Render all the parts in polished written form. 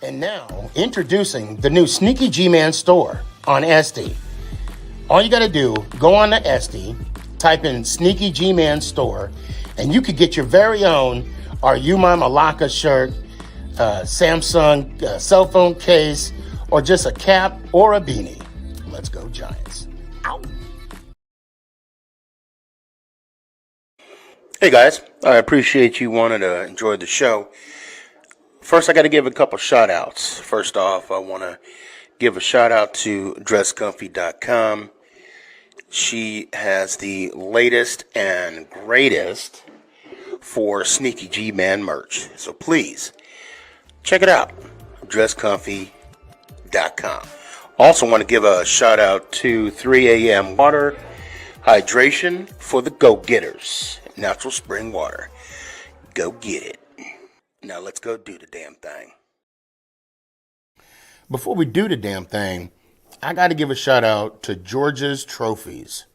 And now, introducing the new Sneaky G-Man store on SD. All you got to do, go on to SD, type in Sneaky G-Man store, and you could get your very own Are You My Malacca shirt, Samsung cell phone case, or just a cap or a beanie. Let's go Giants. Ow. Hey guys, I appreciate you wanting to enjoy the show. First, I got to give a couple shout outs. First off, I want to give a shout out to dresscomfy.com. She has the latest and greatest for Sneaky G-Man merch. So please, check it out. dresscomfy.com. Also want to give a shout out to 3 a.m. Water Hydration for the go-getters. Natural spring water. Go get it. Now let's go do the damn thing. Before we do the damn thing, I got to give a shout out to George's Trophies,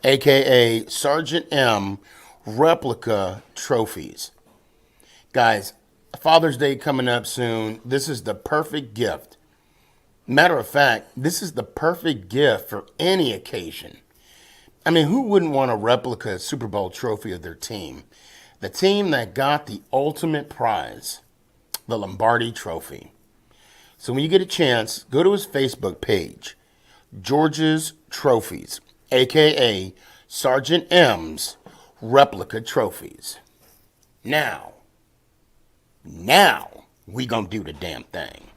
aka Sergeant M Replica Trophies. Guys, Father's Day coming up soon. This is the perfect gift. Matter of fact, this is the perfect gift for any occasion. I mean, who wouldn't want a replica Super Bowl trophy of their team? The team that got the ultimate prize, the Lombardi Trophy. So when you get a chance, go to his Facebook page, George's Trophies, a.k.a. Sergeant M's Replica Trophies. Now, we gonna do the damn thing.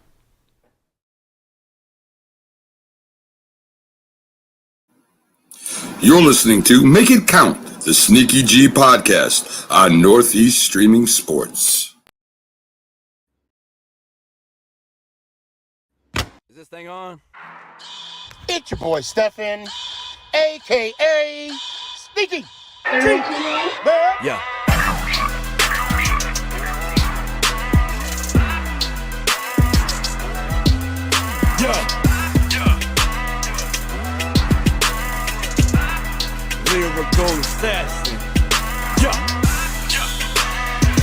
You're listening to Make It Count, the Sneaky G podcast on Northeast Streaming Sports. Is this thing on? It's your boy Stefan, a.k.a. Sneaky G. Yeah. Yeah. Lyrical assassin. Yeah.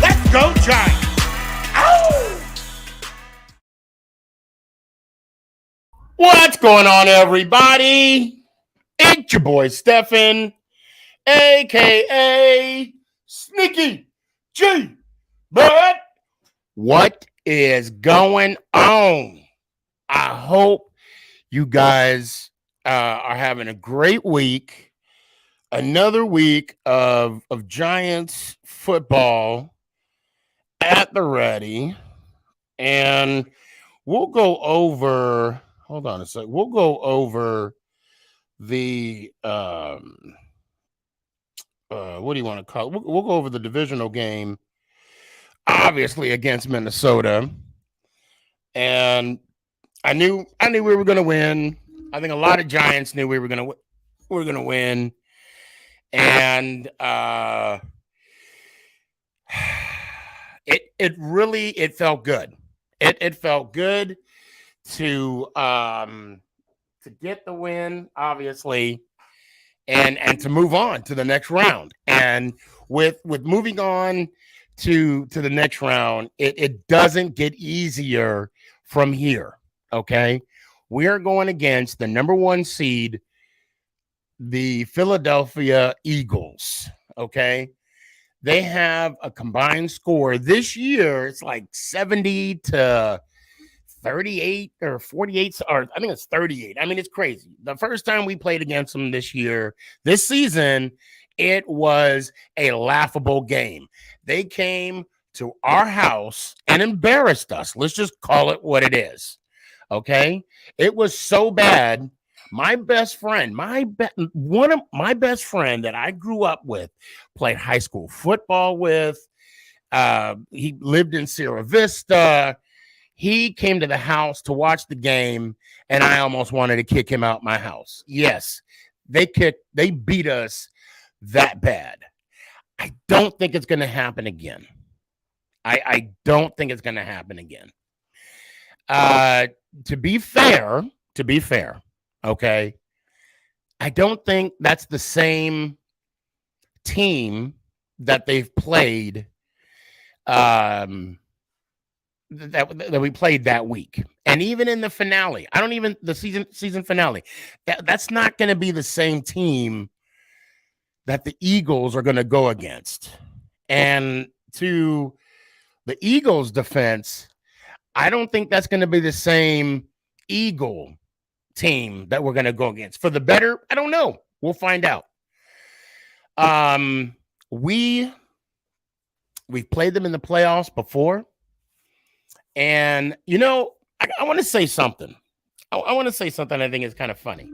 Let's go Giants. Ow! What's going on, everybody? It's your boy Stefan, a.k.a. Sneaky G. But what is going on? I hope you guys are having a great week. Another week of Giants football at the ready. And we'll go over, hold on a sec. We'll go over the, what do you want to call it? We'll go over the divisional game, obviously against Minnesota. And I knew we were going to win. I think a lot of Giants knew we were going to win. And it felt good. It felt good to get the win, obviously, and to move on to the next round. And with moving on to the next round, it doesn't get easier from here. Okay, we are going against the number 1 seed, the Philadelphia Eagles. Okay, they have a combined score this year. It's like 70 to 38 or 48, or I think it's 38. I mean, it's crazy. The first time we played against them this season, it was a laughable game. They came to our house and embarrassed us. Let's just call it what it is. Okay, it was so bad. My best friend, one of my best friend that I grew up with, played high school football with. He lived in Sierra Vista. He came to the house to watch the game, and I almost wanted to kick him out my house. Yes, they beat us that bad. I don't think it's going to happen again. I don't think it's going to happen again. To be fair, okay, I don't think that's the same team that they've played that we played that week, and even in the finale, the season finale, that's not going to be the same team that the Eagles are going to go against. And to the Eagles' defense, I don't think that's going to be the same Eagle team that we're going to go against. For the better, I don't know. We'll find out. We've played them in the playoffs before. And, I want to say something. I want to say something I think is kind of funny.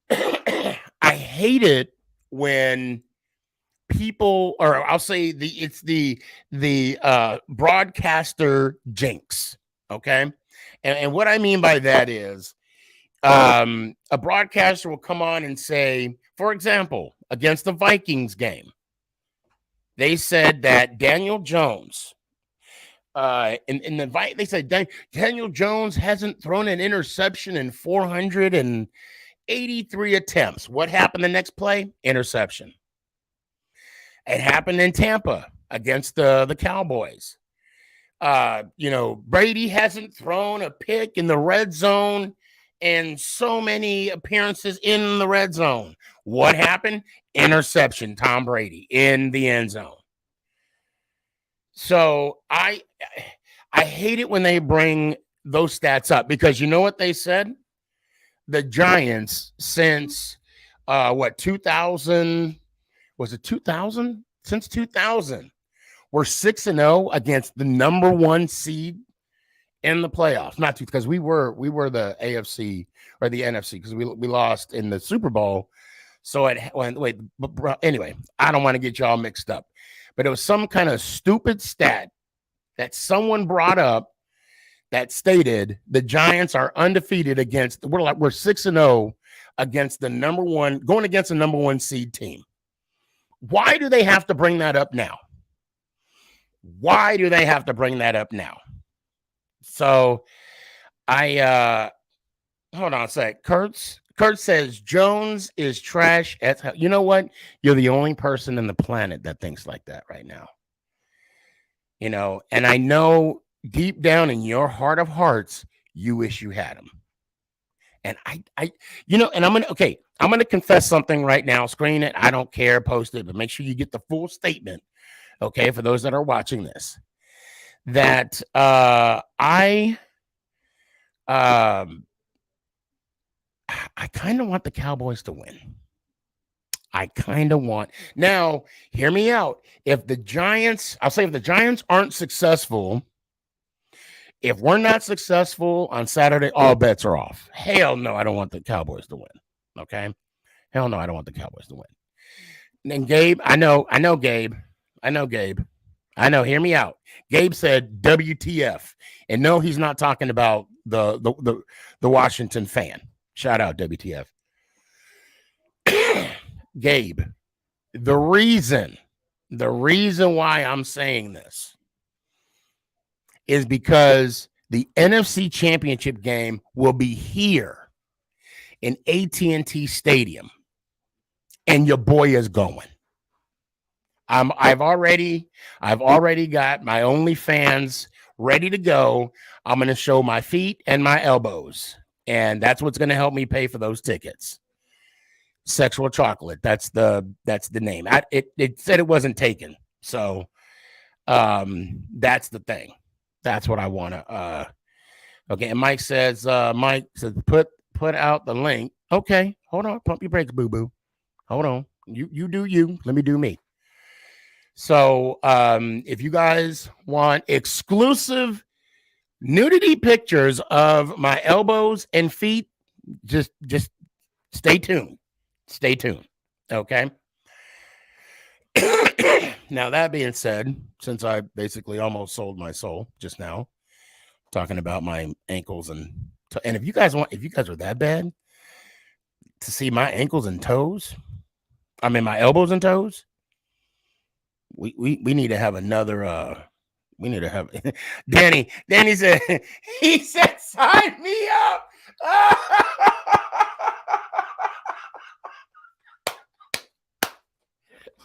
I hate it when people, or I'll say it's the broadcaster jinx. Okay. And what I mean by that is a broadcaster will come on and say, for example, against the Vikings game, they said that Daniel Jones, they said Daniel Jones hasn't thrown an interception in 483 attempts. What happened the next play? Interception. It happened in Tampa against the Cowboys. Brady hasn't thrown a pick in the red zone and so many appearances in the red zone. What happened? Interception. Tom Brady in the end zone. So I hate it when they bring those stats up, because you know what they said? The Giants since 2000, was it 2000? Since 2000, we're 6-0 against the number 1 seed in the playoffs. Not because we were the AFC or the NFC, because we lost in the Super Bowl. So anyway, I don't want to get y'all mixed up, but it was some kind of stupid stat that someone brought up that stated the Giants are undefeated we're 6-0 against the going against the number 1 seed team. Why do they have to bring that up now? Why do they have to bring that up now? So hold on a sec. Kurt says Jones is trash. You know what? You're the only person in the planet that thinks like that right now. And I know deep down in your heart of hearts, you wish you had him. And and I'm going to confess something right now. Screen it. I don't care. Post it, but make sure you get the full statement. Okay. For those that are watching this, that I kind of want the Cowboys to win. Now, hear me out. If the Giants aren't successful, if we're not successful on Saturday, all bets are off. Hell no, I don't want the Cowboys to win. Okay? Hell no, I don't want the Cowboys to win. And then Gabe, I know, Gabe. Hear me out. Gabe said WTF. And no, he's not talking about the Washington fan. Shout out WTF. Gabe, the reason why I'm saying this is because the NFC Championship game will be here in AT&T Stadium, and your boy is going. I've already got my OnlyFans ready to go. I'm going to show my feet and my elbows, and that's what's going to help me pay for those tickets. Sexual Chocolate. That's the name. It said it wasn't taken. So that's the thing. That's what I want to okay. And Mike says put out the link. Okay, hold on. Pump your brakes, boo-boo. Hold on. You do you. Let me do me. So if you guys want exclusive nudity pictures of my elbows and feet, just stay tuned. Stay tuned. Okay. Now, that being said, since I basically almost sold my soul just now, talking about my ankles and if you guys are that bad to see my ankles and toes, my elbows and toes, we need to have another. We need to have Danny said he said sign me up.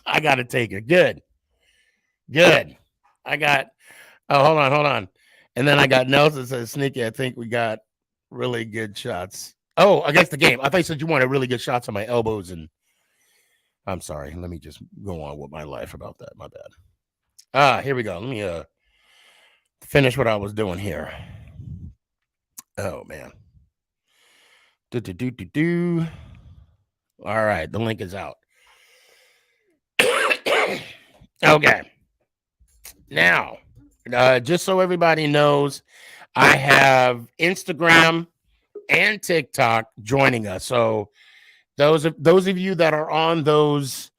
I gotta take it. Good. I got Oh, hold on. And then I got Nelson says, Sneaky, I think we got really good shots. Oh, against the game. I thought you said you wanted really good shots on my elbows. And I'm sorry. Let me just go on with my life about that. My bad. Here we go. Let me finish what I was doing here. Oh, man. All right. The link is out. Okay. Now, just so everybody knows, I have Instagram and TikTok joining us. So those of you that are on those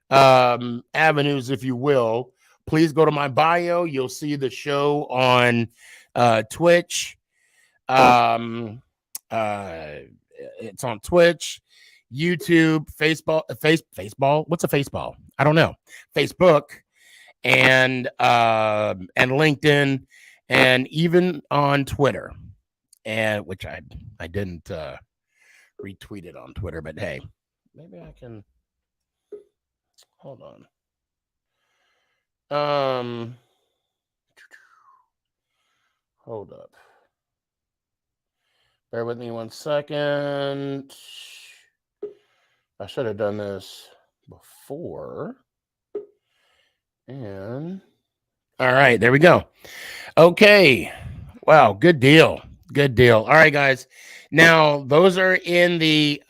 avenues, if you will, please go to my bio. You'll see the show on Twitch. It's on Twitch, YouTube, Facebook. What's a Facebook? I don't know. Facebook and LinkedIn, and even on Twitter, and which I didn't retweet it on Twitter, but hey, maybe I can. Hold on. Hold up. Bear with me 1 second. I should have done this before. And all right, there we go. Okay. Wow, good deal. Good deal. All right, guys. Now, those are in the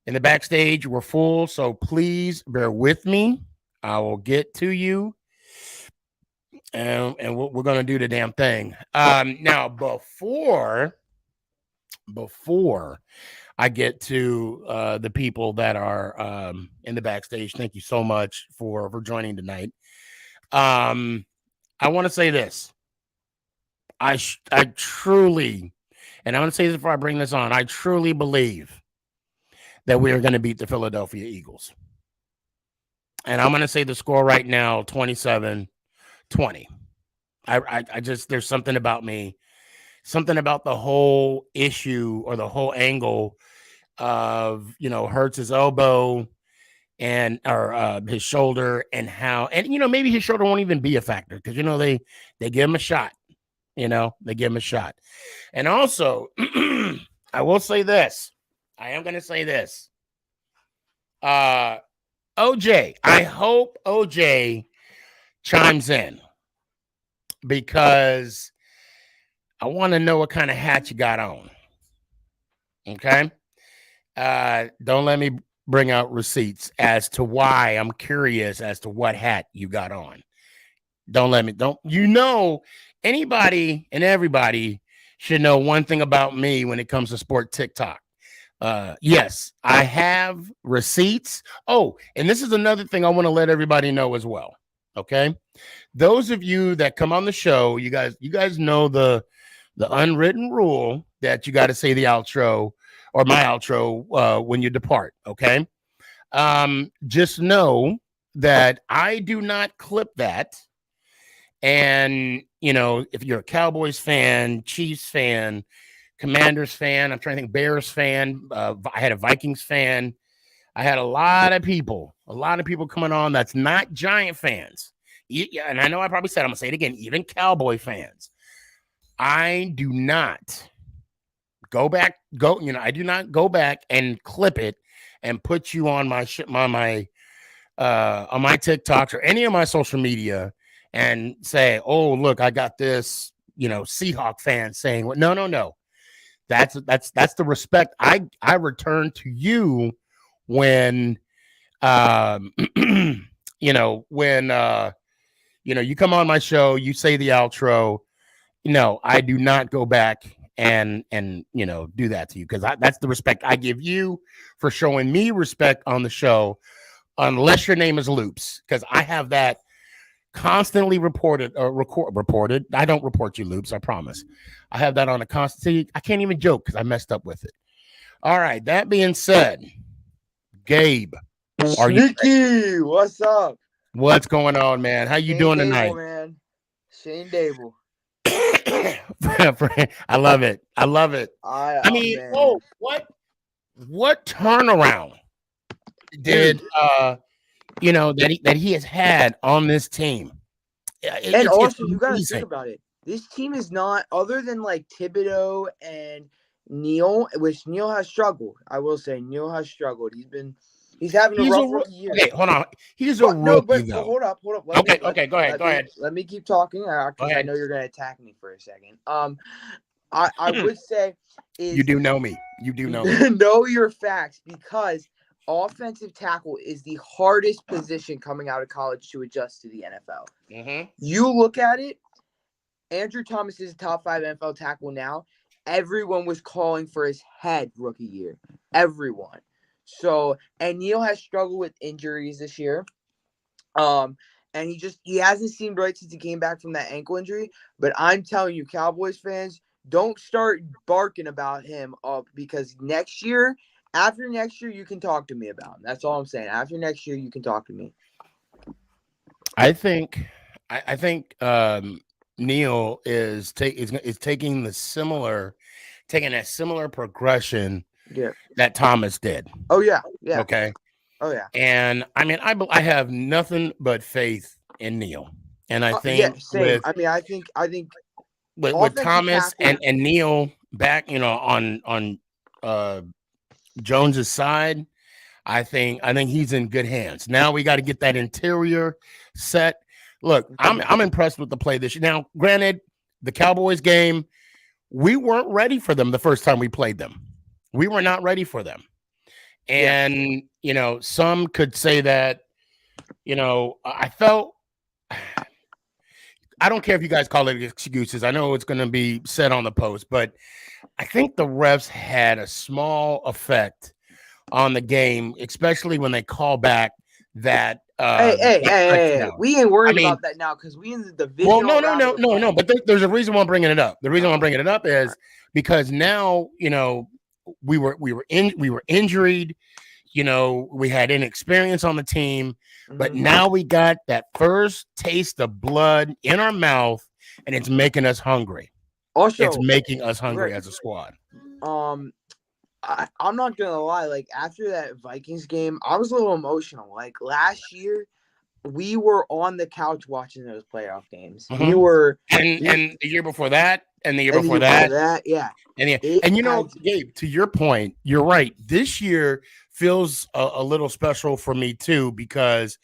backstage. We're full, so please bear with me. I will get to you. And we're going to do the damn thing. Now, before I get to the people that are in the backstage, thank you so much for joining tonight. I want to say this. I truly, and I want to say this before I bring this on, I truly believe that we are going to beat the Philadelphia Eagles. And I'm going to say the score right now, 27-20. I just, there's something about me, something about the whole issue or the whole angle of, Hurts' elbow or his shoulder, and how, and, maybe his shoulder won't even be a factor because, they give him a shot, they give him a shot. And also, I will say this. I am going to say this. OJ, I hope OJ chimes in because I want to know what kind of hat you got on. Okay. Don't let me bring out receipts as to why. I'm curious as to what hat you got on. Anybody and everybody should know one thing about me when it comes to sport TikTok. Yes, I have receipts. Oh, and this is another thing I want to let everybody know as well. Okay. Those of you that come on the show, you guys know the unwritten rule that you got to say the outro or my outro when you depart. Okay. Just know that I do not clip that. And, if you're a Cowboys fan, Chiefs fan, Commanders fan, I'm trying to think, Bears fan, I had a Vikings fan. I had a lot of people coming on that's not Giant fans. And I know I probably said, I'm going to say it again, even Cowboy fans. I do not I do not go back and clip it and put you on my on my TikToks or any of my social media and say, oh, look, I got this, Seahawk fan saying, well, no. That's the respect I return to you when, when, you come on my show, you say the outro. I do not go back and do that to you because that's the respect I give you for showing me respect on the show, unless your name is Loops, because I have that constantly reported. I don't report you, Loops, I promise. I have that on a constant. See, I can't even joke because I messed up with it. All right, that being said, Gabe, Sneaky, what's up? What's going on, man? How you doing tonight? Man. Shane Dable. I love it. I mean, man. What turnaround did that he has had on this team? And it's also, you got to amazing. think about it. This team is not, other than like Thibodeau and Neal, which Neal has struggled. I will say Neal has struggled. He's having a He's a rough rookie year. okay. Hold on. He's a But no, rookie but though. hold up. Go ahead. Let me keep talking because I ahead. know you're gonna attack me for a second. I would say is You do know me. You do know me. know your facts, because offensive tackle is the hardest position coming out of college to adjust to the NFL. Mm-hmm. You look at it, Andrew Thomas is a top 5 NFL tackle now. Everyone was calling for his head rookie year. Everyone. So, and Neal has struggled with injuries this year. And he hasn't seemed right since he came back from that ankle injury. But I'm telling you, Cowboys fans, don't start barking about him because after next year, you can talk to me about him. That's all I'm saying. After next year, you can talk to me. I think Neal is taking that similar progression that Thomas did. Oh yeah. Okay. Oh yeah. And I mean, I have nothing but faith in Neal, and I think same. I think with Thomas and Neal back, on Jones's side, I think he's in good hands. Now we got to get that interior set. Look, I'm impressed with the play this year. Now, granted, the Cowboys game, we weren't ready for them the first time we played them. We were not ready for them. And, some could say that, I felt, I don't care if you guys call it excuses. I know it's going to be said on the post, but I think the refs had a small effect on the game, especially when they call back that. Hey, we ain't worried about that now because we in the division. Well, no. But there's a reason why I'm bringing it up. The reason why I'm bringing it up is because now, we were injured. We had inexperience on the team, but now we got that first taste of blood in our mouth, and it's making us hungry. Also, it's making us hungry as a squad. I'm not gonna lie. Like after that Vikings game, I was a little emotional. Like last year, we were on the couch watching those playoff games. Mm-hmm. We were, and the year before that, and the year before that, yeah. And Gabe, to your point, you're right. This year feels a little special for me too because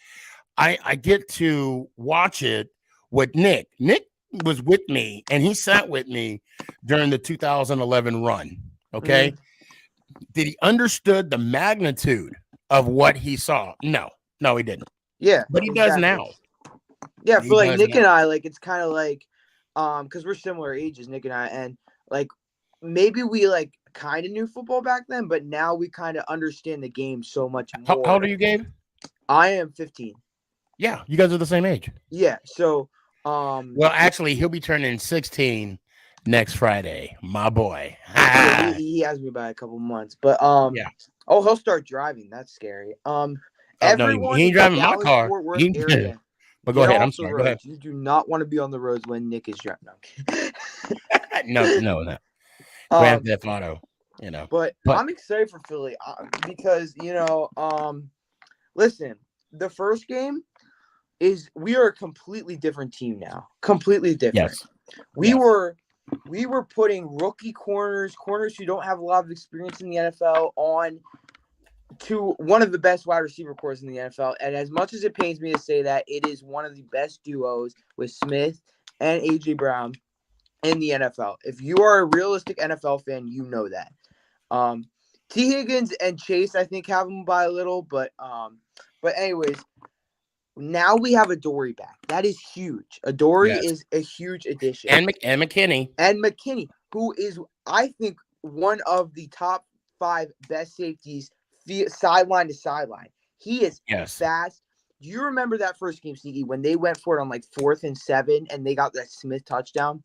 I get to watch it with Nick. Nick was with me, and he sat with me during the 2011 run. Okay. Mm-hmm. Did he understood the magnitude of what he saw? No, he didn't. Yeah, but he does now. Yeah, for like Nick and I, like it's kind of like, because we're similar ages, Nick and I, and like maybe we like kind of knew football back then, but now we kind of understand the game so much more. How old are you, Gabe? I am 15. Yeah, you guys are the same age. Yeah, so well, actually, he'll be turning 16. Next Friday, my boy. He has me by a couple months, but yeah. Oh, he'll start driving. That's scary. Everyone he ain't driving my car. Area, but go ahead. I'm sorry. Go ahead. You do not want to be on the roads when Nick is driving. No. Grand Theft Auto. But I'm excited for Philly because listen, the first game we are a completely different team now. Completely different. Yes. We were putting rookie corners who don't have a lot of experience in the NFL on to one of the best wide receiver corps in the NFL. And as much as it pains me to say that, it is one of the best duos with Smith and A.J. Brown in the NFL. If you are a realistic NFL fan, you know that. T. Higgins and Chase, I think, have them by a little. But anyways, now we have Adoree back. That is huge. Adoree is a huge addition. And McKinney. And McKinney, who is, I think, one of the top 5 best safeties sideline to sideline. He is fast. Do you remember that first game, Sneaky, when they went for it on like 4th and 7 and they got that Smith touchdown?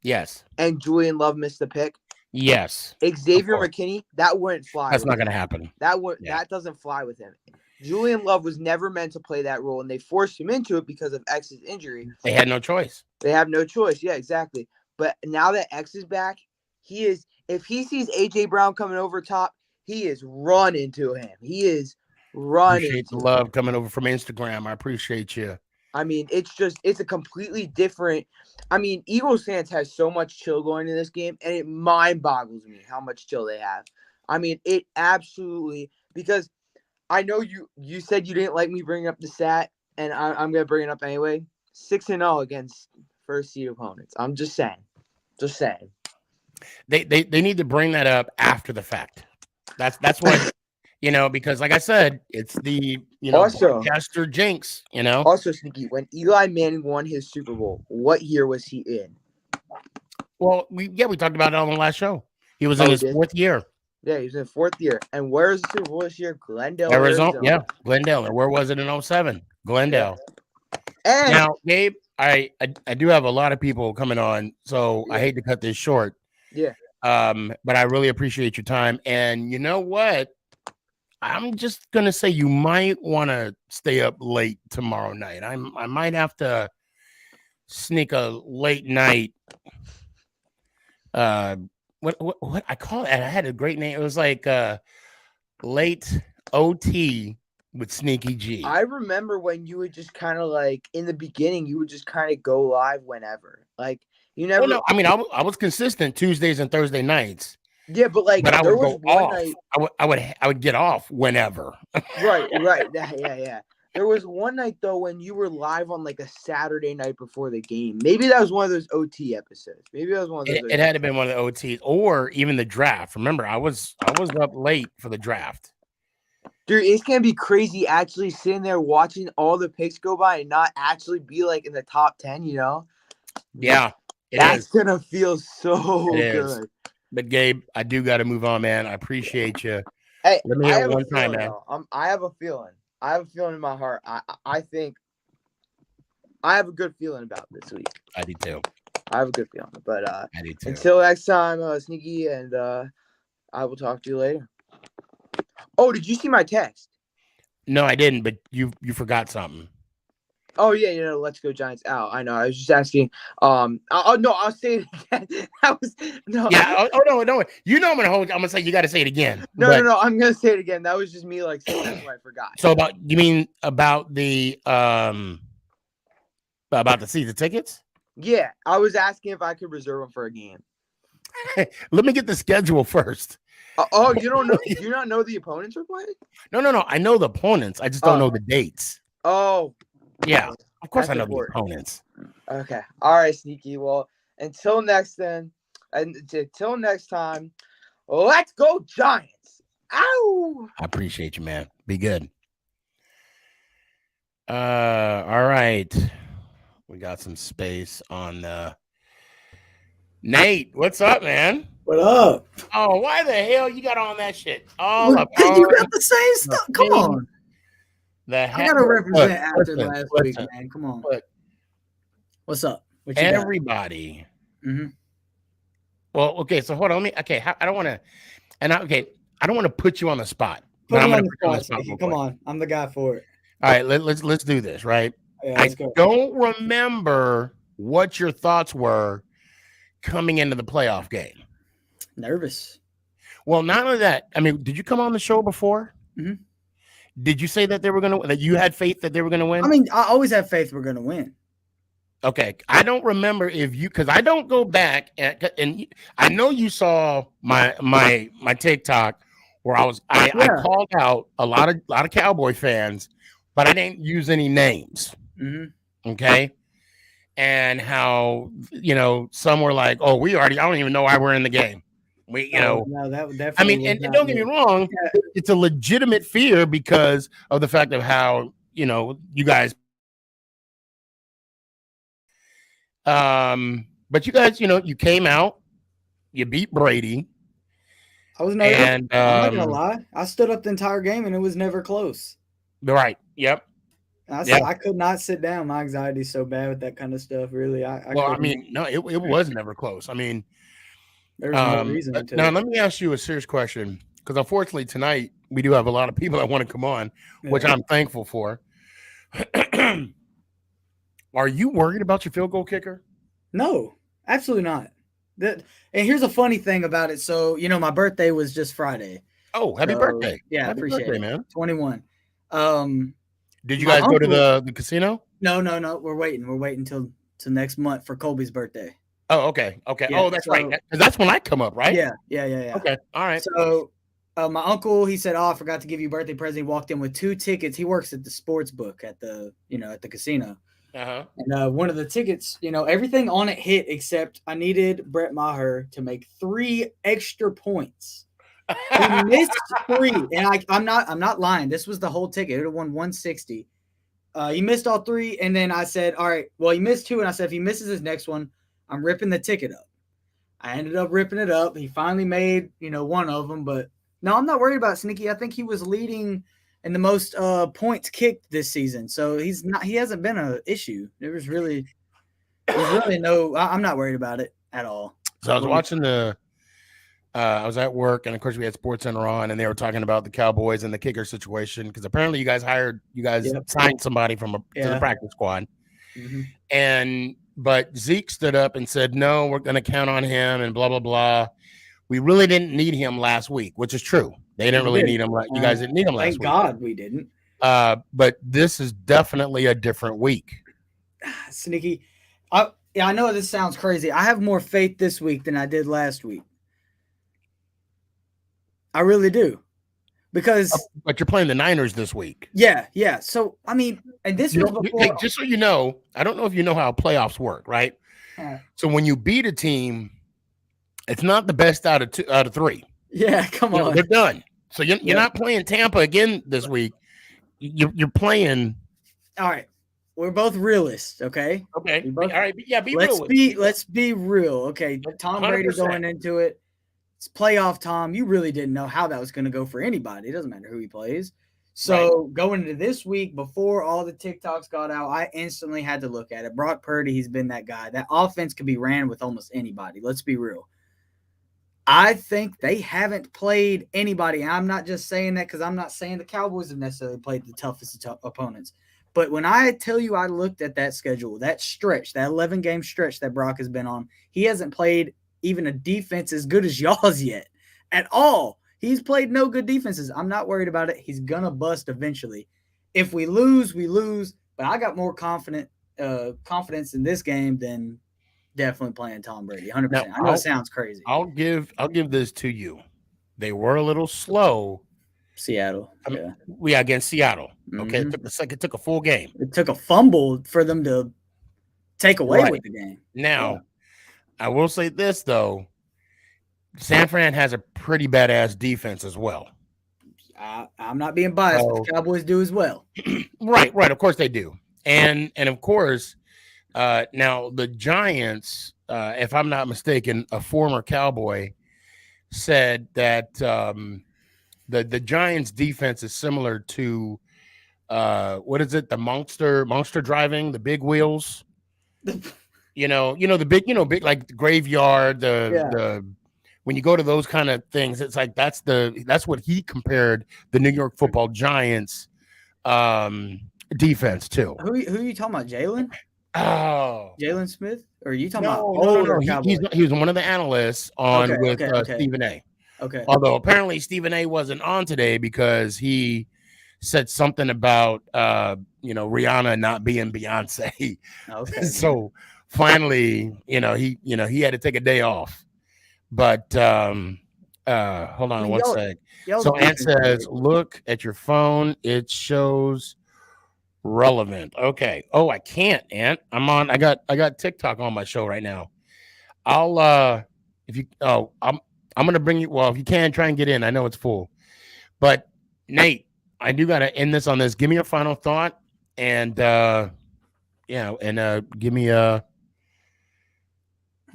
Yes. And Julian Love missed the pick? Yes. Xavier McKinney, that wouldn't fly. That's not going to happen. That doesn't fly with him. Julian Love was never meant to play that role, and they forced him into it because of X's injury. They had no choice. They have no choice. Yeah, exactly. But now that X is back, if he sees A.J. Brown coming over top, he is running to him. He is running. Appreciate the love coming over from Instagram. I appreciate you. I mean, it's a completely different. I mean, Eagles fans have so much chill going in this game, and it mind boggles me how much chill they have. I mean, it absolutely, because I know you said you didn't like me bringing up the stat, and I'm gonna bring it up anyway. 6-0 against first seed opponents. I'm just saying. Just saying. They need to bring that up after the fact. That's what because like I said, it's the Also- broadcaster jinx. Also, Sneaky, when Eli Manning won his Super Bowl, what year was he in? Well, we talked about it on the last show. He was in Oh, his he did? 4th year. Yeah, he was in 4th year. And where is the Super Bowl this year? Glendale, Arizona. Yeah, Glendale. And where was it in 07? Glendale. And Now, Gabe, I do have a lot of people coming on, so I hate to cut this short. yeah. But I really appreciate your time. And you know what? I'm just gonna say you might want to stay up late tomorrow night. I might have to sneak a late night. What I call it? I had a great name. It was like late OT with Sneakyg. I remember when you would just kind of like in the beginning, you would just kind of go live whenever. Like you never. Well, no, I mean I was consistent Tuesdays and Thursday nights. Yeah, but like But I there would was go one off. night. I would get off whenever. Right. Yeah. There was one night though when you were live on like a Saturday night before the game. Maybe that was one of those OT episodes. Maybe that was one of those. It had to been one of the OTs or even the draft. Remember, I was up late for the draft. Dude, it's gonna be crazy actually sitting there watching all the picks go by and not actually be like in the top 10. Yeah, That's gonna feel so It is. good. But Gabe, I do got to move on, man. I appreciate you. Hey, Let me I hear have one a time, feeling, man. though. I have a feeling. I have a feeling in my heart. I think I have a good feeling about this week. I do too. I have a good feeling. But I do too. until next time, Sneaky, and I will talk to you later. Oh, did you see my text? No, I didn't. But you forgot something. Oh yeah, let's go Giants out. I know. I was just asking. No, I'll say it again. That was no. Yeah. No. You know I'm gonna say you got to say it again. No. I'm gonna say it again. That was just me like saying that's why I forgot. So you mean about the season tickets? Yeah, I was asking if I could reserve them for a game. Let me get the schedule first. You don't know? Do you not know the opponents are playing? No. I know the opponents. I just don't know the dates. Oh. Yeah, of course That's I know important. the opponents. Okay. All right, Sneaky. Well, until next time, let's go Giants. Ow! I appreciate you, man. Be good. All right. We got some space on Nate. What's up, man? What up? Oh, why the hell you got on that shit? You got the same stuff. Come on. I gotta represent after last week, man. Come on. What's up? What you everybody. Well, okay. So hold on. I don't want to. I don't want to put you on the spot. Put him on the spot. Come on. I'm the guy for it. All right. Let's do this. Right. Yeah, let's go. Don't remember what your thoughts were coming into the playoff game. Nervous. Well, not only that. I mean, did you come on the show before? Mm-hmm. Did you say that that you had faith that they were going to win? I mean, I always have faith we're going to win. Okay. I don't remember because I don't go back and I know you saw my TikTok where I called out a lot of Cowboy fans, but I didn't use any names. Mm-hmm. Okay. And how, some were like, oh, I don't even know why we're in the game. No, that definitely. I mean, and don't get me wrong, it's a legitimate fear because of the fact of how, you guys. But you guys, you came out, you beat Brady. I was nervous. And I'm not gonna lie, I stood up the entire game and it was never close. Right. Yep. I could not sit down. My anxiety is so bad with that kind of stuff. Really, it was never close. I mean. There's no reason to. Now, let me ask you a serious question, because unfortunately tonight we do have a lot of people that want to come on, which I'm thankful for. Are you worried about your field goal kicker? No, absolutely not. And here's a funny thing about it. So, my birthday was just Friday. Oh, happy birthday. Yeah, happy appreciate birthday, it, man. 21. Did you guys go to the casino? No. We're waiting. We're waiting till next month for Colby's birthday. Oh, okay. Yeah, that's right. Because that's when I come up, right? Yeah. Okay. All right. So my uncle, he said, "Oh, I forgot to give you a birthday present." He walked in with 2 tickets. He works at the sports book at the casino. Uh-huh. And one of the tickets, everything on it hit except I needed Brett Maher to make 3 extra points. He missed 3, and I'm not lying. This was the whole ticket. It would have won 160. He missed all 3, and then I said, "All right, well, he missed 2," and I said, "If he misses his next one, I'm ripping the ticket up." I ended up ripping it up. He finally made, one of them, but no, I'm not worried about Sneaky. I think he was leading in the most points kicked this season, so he hasn't been an issue. There's really no. I'm not worried about it at all. So I was watching I was at work, and of course we had SportsCenter on, and they were talking about the Cowboys and the kicker situation because apparently you guys signed somebody to the practice squad, but Zeke stood up and said, "No, we're going to count on him," and blah blah blah. We really didn't need him last week, which is true. They didn't really need him. You guys didn't need him last week. Thank God we didn't. But this is definitely a different week. Sneaky. I know this sounds crazy. I have more faith this week than I did last week. I really do. Because but you're playing the Niners this week. Yeah. So I mean, and this was before. Hey, just so you know, I don't know if you know how playoffs work, right? So when you beat a team, it's not the best out of 3. Yeah, come on. They're done. So you're not playing Tampa again this week. You're playing. All right. We're both realists, okay? Okay. All right. Yeah, let's be real. Okay. Tom 100%. Brady going into it. It's playoff Tom. You really didn't know how that was going to go for anybody. It doesn't matter who he plays. So going into this week, before all the TikToks got out, I instantly had to look at it. Brock Purdy, he's been that guy. That offense could be ran with almost anybody. Let's be real. I think they haven't played anybody. I'm not just saying that because I'm not saying the Cowboys have necessarily played the toughest opponents. But when I tell you I looked at that schedule, that stretch, that 11-game stretch that Brock has been on, he hasn't played even a defense as good as y'all's yet at all. He's played no good defenses. I'm not worried about it. He's going to bust eventually. If we lose, we lose. But I got more confidence in this game than definitely playing Tom Brady. 100%. Now, I know it sounds crazy. I'll give this to you. They were a little slow. Seattle. Against Seattle. Okay. It took a full game. It took a fumble for them to take away with the game. Now, I will say this, though. San Fran has a pretty badass defense as well. I'm not being biased, but the Cowboys do as well. Right. Of course they do. And of course, now the Giants, if I'm not mistaken, a former Cowboy said that the Giants defense is similar to what is it? The monster driving, the big wheels. The big like the graveyard, the when you go to those kind of things, it's like that's what he compared the New York Football Giants defense to. Who are you talking about? Jalen? Oh, Jalen Smith? Or are you talking about older Cowboy? He was one of the analysts on Stephen A. Okay. Although apparently Stephen A wasn't on today because he said something about Rihanna not being Beyonce. Okay. So finally, he had to take a day off. But hold on one sec. So Ant says, look at your phone. It shows relevant. Okay. Oh, I can't, Ant. I got TikTok on my show right now. I'm gonna bring you. Well, if you can, try and get in. I know it's full. But Nate, I do gotta end this on this. Give me a final thought and give me let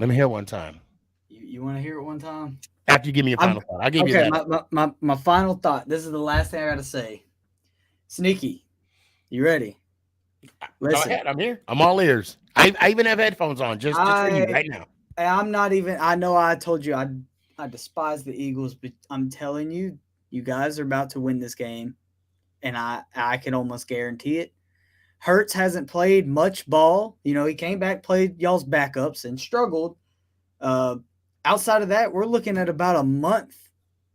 me hear it one time. You want to hear it one time? After you give me a final thought. I'll give you that. My final thought. This is the last thing I got to say. Sneaky, you ready? Listen. Go ahead. I'm here. I'm all ears. I even have headphones on just for you right now. I'm not even. I know I told you I despise the Eagles, but I'm telling you, you guys are about to win this game, and I can almost guarantee it. Hurts hasn't played much ball. He came back, played y'all's backups, and struggled. Outside of that, we're looking at about a month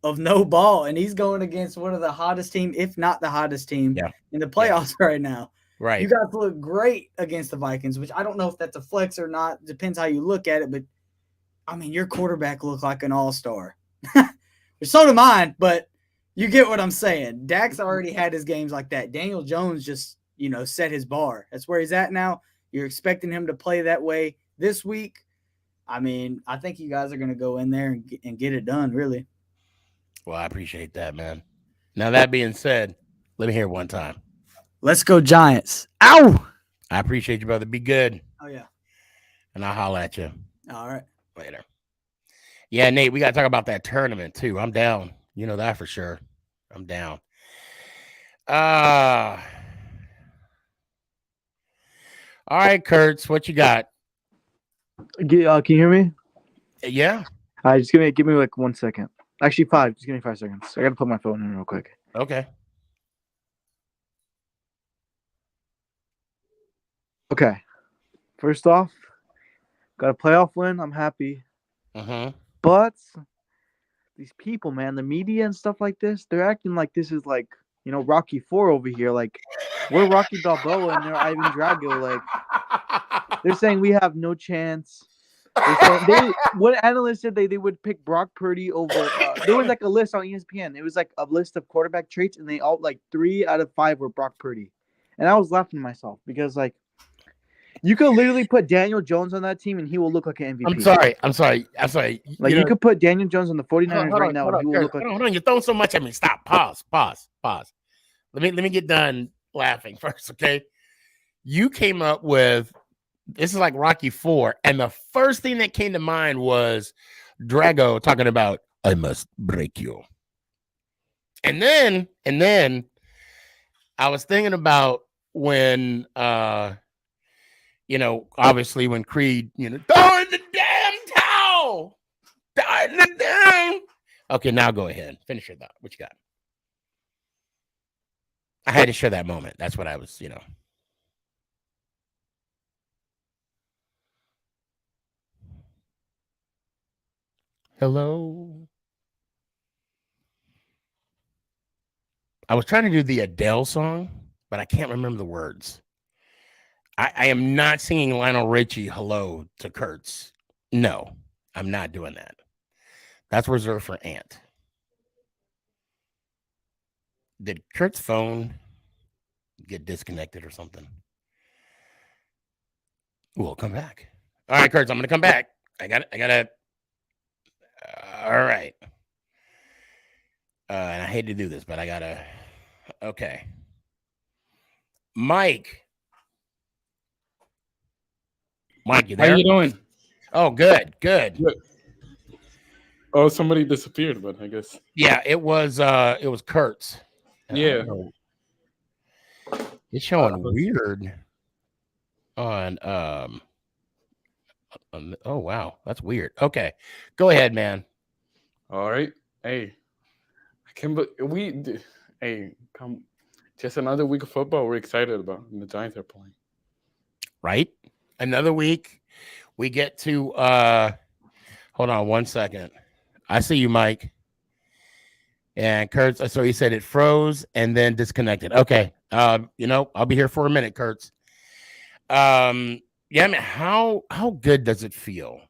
of no ball, and he's going against one of the hottest team, if not the hottest team in the playoffs right now. Right. You guys look great against the Vikings, which I don't know if that's a flex or not. Depends how you look at it. But, I mean, your quarterback looked like an all-star. So did mine, but you get what I'm saying. Dak's already had his games like that. Daniel Jones just, set his bar. That's where he's at now. You're expecting him to play that way this week. I mean, I think you guys are going to go in there and get it done, really. Well, I appreciate that, man. Now, that being said, let me hear it one time. Let's go Giants. Ow! I appreciate you, brother. Be good. Oh, yeah. And I'll holler at you. All right. Later. Yeah, Nate, we got to talk about that tournament, too. I'm down. You know that for sure. I'm down. All right, Kurtz, what you got? Can you hear me? Yeah. All right, just give me like 1 second. Actually, 5. Just give me 5 seconds. I got to put my phone in real quick. Okay. Okay. First off, got a playoff win. I'm happy. But these people, man, the media and stuff like this, they're acting like this is like, Rocky 4 over here. Like, we're Rocky Balboa and they're Ivan Drago. Like, they're saying we have no chance. What analysts said they would pick Brock Purdy over. There was like a list on ESPN. It was like a list of quarterback traits, and they all like 3 out of 5 were Brock Purdy. And I was laughing to myself because like you could literally put Daniel Jones on that team, and he will look like an MVP. I'm sorry. Like you could put Daniel Jones on the 49ers right now, and he will look like. Hold on, you're throwing so much at me. Stop. Pause. Let me get done laughing first, okay? You came up with this is like Rocky 4, and the first thing that came to mind was Drago talking about I must break you. And then I was thinking about when obviously when Creed, throw in the damn towel. Throw in the damn. Okay, now go ahead. Finish your thought. What you got? I had to share that moment. That's what I was, Hello. I was trying to do the Adele song, but I can't remember the words. I am not singing Lionel Richie hello to Kurtz. No, I'm not doing that. That's reserved for Ant. Did Kurt's phone get disconnected or something? We'll come back. All right, Kurtz, I'm going to come back. I got to. All right. And I hate to do this, but I got to. Okay. Mike, you there? How you doing? Oh, good. Oh, somebody disappeared, but I guess. Yeah, it was Kurtz. Yeah. It's showing weird on oh wow, that's weird. Okay. Go ahead, man. All right. Hey. Come just another week of football we're excited about and the Giants are playing. Right? Another week. We get to hold on 1 second. I see you, Mike. And Kurtz, so he said it froze and then disconnected. Okay. I'll be here for a minute, Kurtz. Yeah, I mean, how good does it feel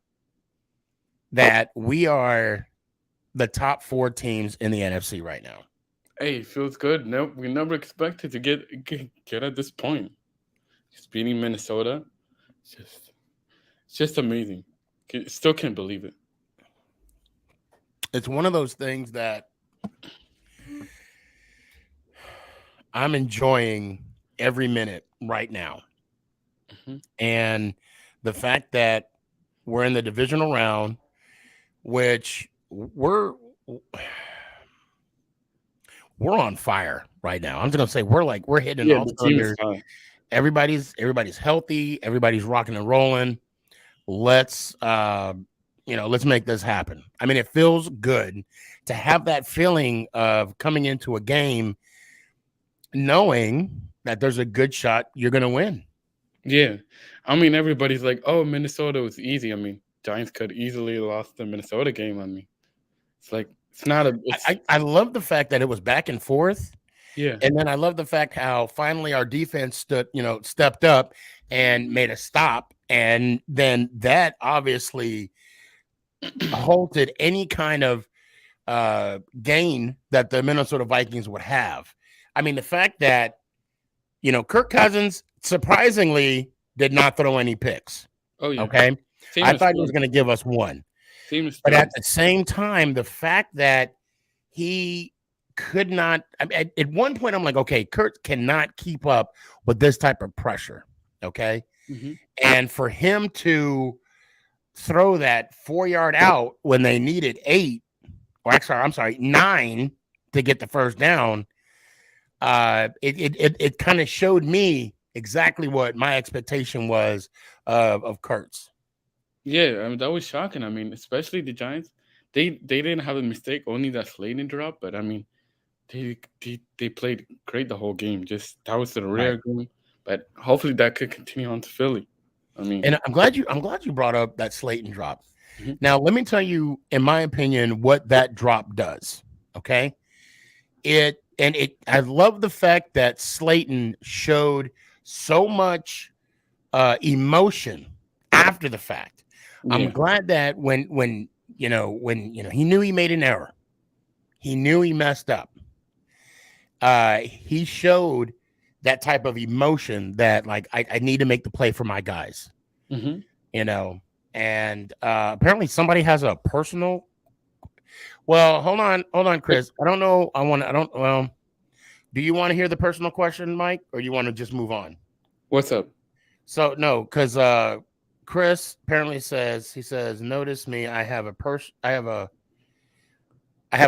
that we are the top 4 teams in the NFC right now? Hey, it feels good. No, we never expected to get at this point. Just beating Minnesota. It's just amazing. Still can't believe it. It's one of those things that I'm enjoying every minute right now. Mm-hmm. And the fact that we're in the divisional round, which we're on fire right now. I'm just gonna say we're hitting all cylinders. Everybody's healthy. Everybody's rocking and rolling. Let's make this happen. I mean, it feels good to have that feeling of coming into a game knowing that there's a good shot you're going to win. Yeah. I mean, everybody's like, oh, Minnesota was easy. I mean, Giants could easily have lost the Minnesota game on me. It's like, it's not a... I love the fact that it was back and forth. Yeah. And then I love the fact how finally our defense stepped up and made a stop. And then that obviously halted any kind of gain that the Minnesota Vikings would have. I mean, the fact that, Kirk Cousins surprisingly did not throw any picks. Oh, yeah. Okay. Same I as thought he was Philly. going to give us one. Same as But Philly. at the same time, the fact that he could not, at one point, I'm like, okay, Kurt cannot keep up with this type of pressure. Okay. Mm-hmm. And for him to throw that 4-yard out when they needed 9 to get the first down, it kind of showed me exactly what my expectation was of Kurtz. Yeah, I mean, that was shocking. I mean, especially the Giants. They didn't have a mistake, only that Slayton drop. But I mean, they played great the whole game. Just that was the rare game. But hopefully that could continue on to Philly. I mean, and I'm glad you brought up that Slayton drop. Mm-hmm. Now, let me tell you, in my opinion, what that drop does. Okay, I love the fact that Slayton showed so much emotion after the fact. yeah. I'm glad that when he knew he made an error, he knew he messed up. He showed that type of emotion that, like, I need to make the play for my guys. Mm-hmm. And apparently somebody has a personal. Well, hold on, Chris. I don't know. Do you want to hear the personal question, Mike, or you want to just move on? What's up? So no, because Chris apparently says, notice me. I have a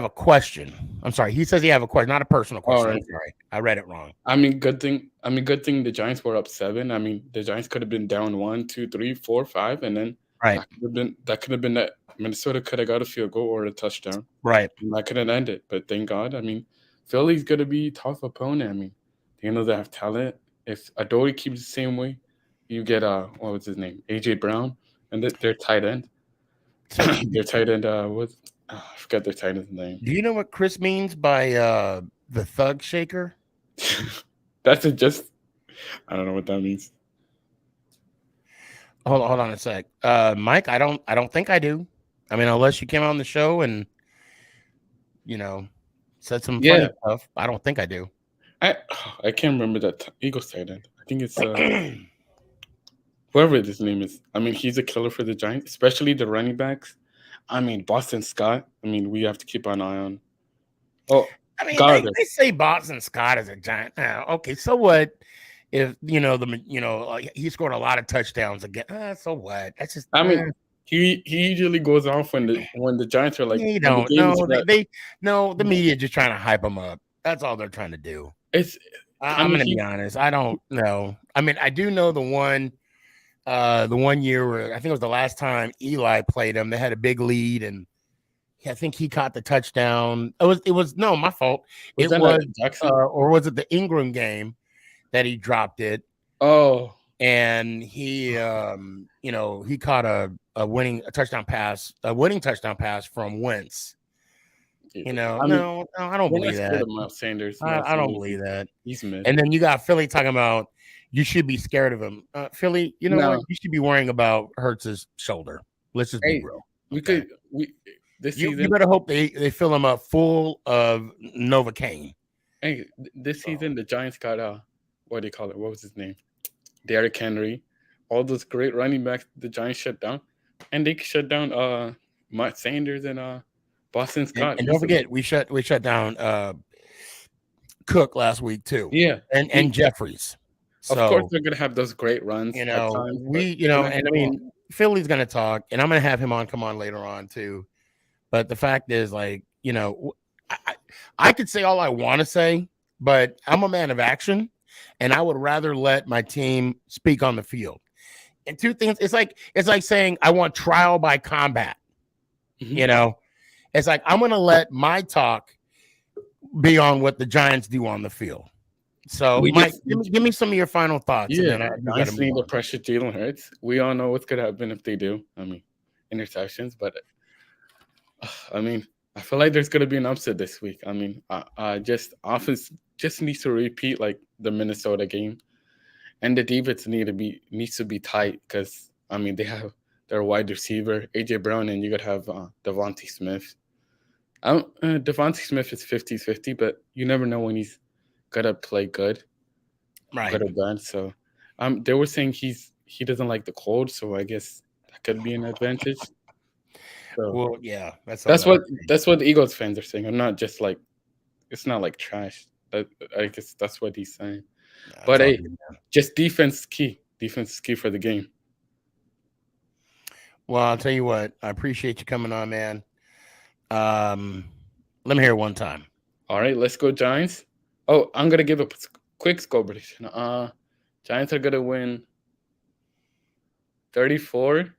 question. I'm sorry. He says he have a question, not a personal question. Right. I'm sorry. I read it wrong. I mean, good thing the Giants were up 7. I mean, the Giants could have been down 1, 2, 3, 4, 5, and then that could have been that Minnesota could have got a field goal or a touchdown. Right. And that could have ended. But thank God. I mean, Philly's gonna be a tough opponent. I mean, they know they have talent. If Adoree keeps the same way, you get what was his name? AJ Brown, and their tight end. Their tight end I forgot their tight end's name. Do you know what Chris means by the thug shaker? I don't know what that means. Hold on a sec. Mike, I don't think I do. I mean, unless you came on the show and said some funny stuff. I don't think I do. I can't remember that Eagles tight end. I think it's whoever his name is. I mean, he's a killer for the Giants, especially the running backs. I mean, Boston Scott. I mean, we have to keep an eye on. Oh, I mean, they say Boston Scott is a Giant. Okay, so what? If he scored a lot of touchdowns again. So what? That's just. I mean, he usually goes off when the Giants are like. They don't. No, the media just trying to hype him up. That's all they're trying to do. I'm going to be honest. I don't know. I mean, I do know the one year where I think it was the last time Eli played him. They had a big lead, and I think he caught the touchdown. It was no, my fault. Or was it the Ingram game that he dropped it? Oh, and he caught a winning touchdown pass from Wentz. I don't believe that. Sanders. I don't believe that. He's mid. And then you got Philly talking about you should be scared of him. Philly, what? You should be worrying about Hurts's shoulder. Let's just be real. You better hope they fill him up full of Novocaine. Hey, this season the Giants got what do you call it? What was his name? Derrick Henry. All those great running backs the Giants shut down, and they shut down Matt Sanders and Boston Scott. And don't forget, we shut down Cook last week too. Yeah, and Jeffries. So, of course, they're gonna have those great runs. And I mean, Philly's gonna talk, and I'm gonna have him come on later on too. But the fact is, like, I could say all I want to say, but I'm a man of action, and I would rather let my team speak on the field. And two things, it's like saying I want trial by combat. Mm-hmm. It's like I'm going to let my talk be on what the Giants do on the field. So, Mike, give me some of your final thoughts. Yeah, I need to pressure Jalen Hurts. We all know what's going to happen if they do. I mean, interceptions, but I mean, I feel like there's going to be an upset this week. I mean, just offense just needs to repeat like the Minnesota game, and the defense needs to be tight because I mean they have their wide receiver AJ Brown, and you could have Devontae Smith. Devontae Smith is 50-50, but you never know when he's gonna play good, good or bad. So, they were saying he doesn't like the cold, so I guess that could be an advantage. So, Well, yeah, that's what the Eagles fans are saying. I'm not just like it's not like trash. I guess that's what he's saying. Yeah, but hey, just defense is key for the game. Well, I'll tell you what. I appreciate you coming on, man. Let me hear it one time. All right, let's go Giants. Oh, I'm gonna give a quick score prediction. Giants are gonna win 34-27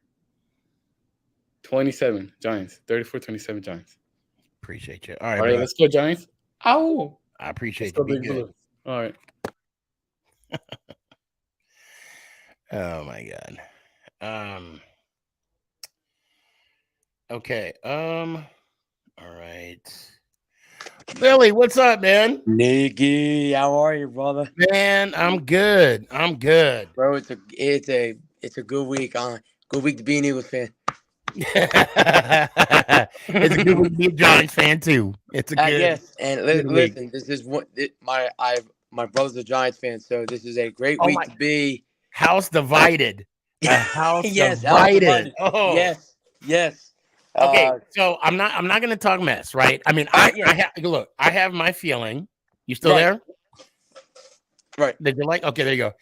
Giants. 34-27 Giants. Appreciate you. All right, let's go Giants. Ow! I appreciate you. Be good. All right. Oh my God. Okay. All right. Billy, what's up, man? Sneaky, how are you, brother? Man, I'm good. Bro, it's a good week. Good week to be an Eagles fan. It's a good week to be a Giants fan too. It's a good. Yes, and listen, this is what my brother's a Giants fan, so this is a great week to be. House divided. A house yes, divided. Oh, yes. Okay, so I'm not going to talk mess, right? I mean, I have my feeling. You still there? Right. Did you like? Okay, there you go.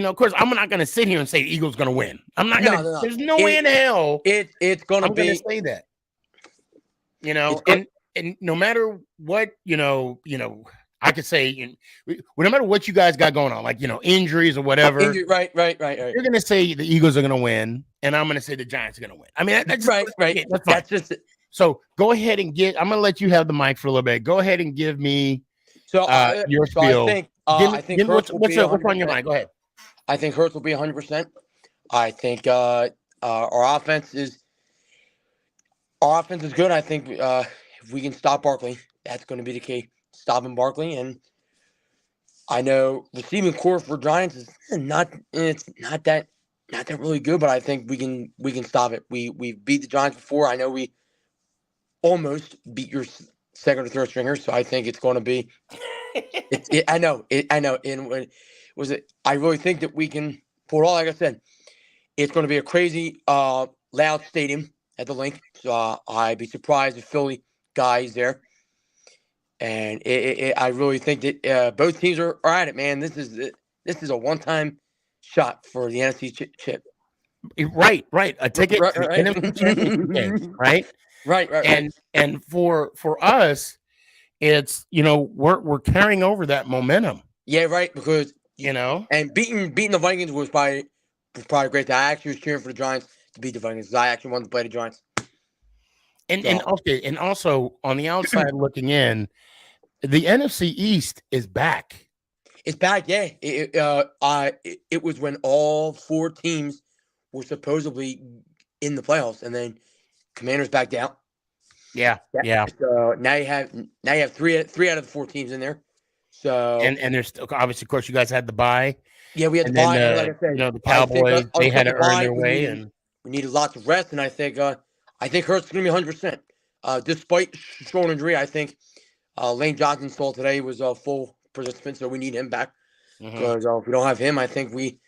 Of course, I'm not going to sit here and say the Eagles going to win. I'm not going to. No. There's no way in hell. It's going to be. I'm going to say that. And no matter what, I could say, no matter what you guys got going on, like injuries or whatever. Right. You're going to say the Eagles are going to win, and I'm going to say the Giants are going to win. I mean, that's right. That's fine. That's just it. So go ahead and I'm going to let you have the mic for a little bit. Go ahead and give me your spiel. I think what's on your mind? Go ahead. I think Hurts will be 100%. I think our offense is good. I think if we can stop Barkley, that's going to be the key. Stopping Barkley, and I know the receiving core for Giants is not that really good, but I think we can stop it. We beat the Giants before. I know we almost beat your second or third stringer, so I think it's going to be. I know. And I really think that we can pull it all. Like I said, it's going to be a crazy, loud stadium at the Link. So I'd be surprised if Philly guys there. And I really think that both teams are at it, man. This is a one-time shot for the NFC chip. Right. A ticket to the NFC championship game, right? Right. And for us, it's we're carrying over that momentum. Yeah, right. Because and beating the Vikings was probably great. I actually was cheering for the Giants to beat the Vikings because I actually wanted to play the Giants. And also on the outside looking in, the NFC East is back. It's back, yeah. It was when all four teams were supposedly in the playoffs, and then Commanders backed out. Yeah. So now you have three out of the four teams in there. So and there's obviously, of course, you guys had the bye. Yeah, we had the bye. Then, like I said, the Cowboys they had to earn their way, and we needed lots of rest. And I think Hurts is going to be 100%. Despite shoulder injury, I think Lane Johnson's told today was a full participant, so we need him back because if we don't have him, I think we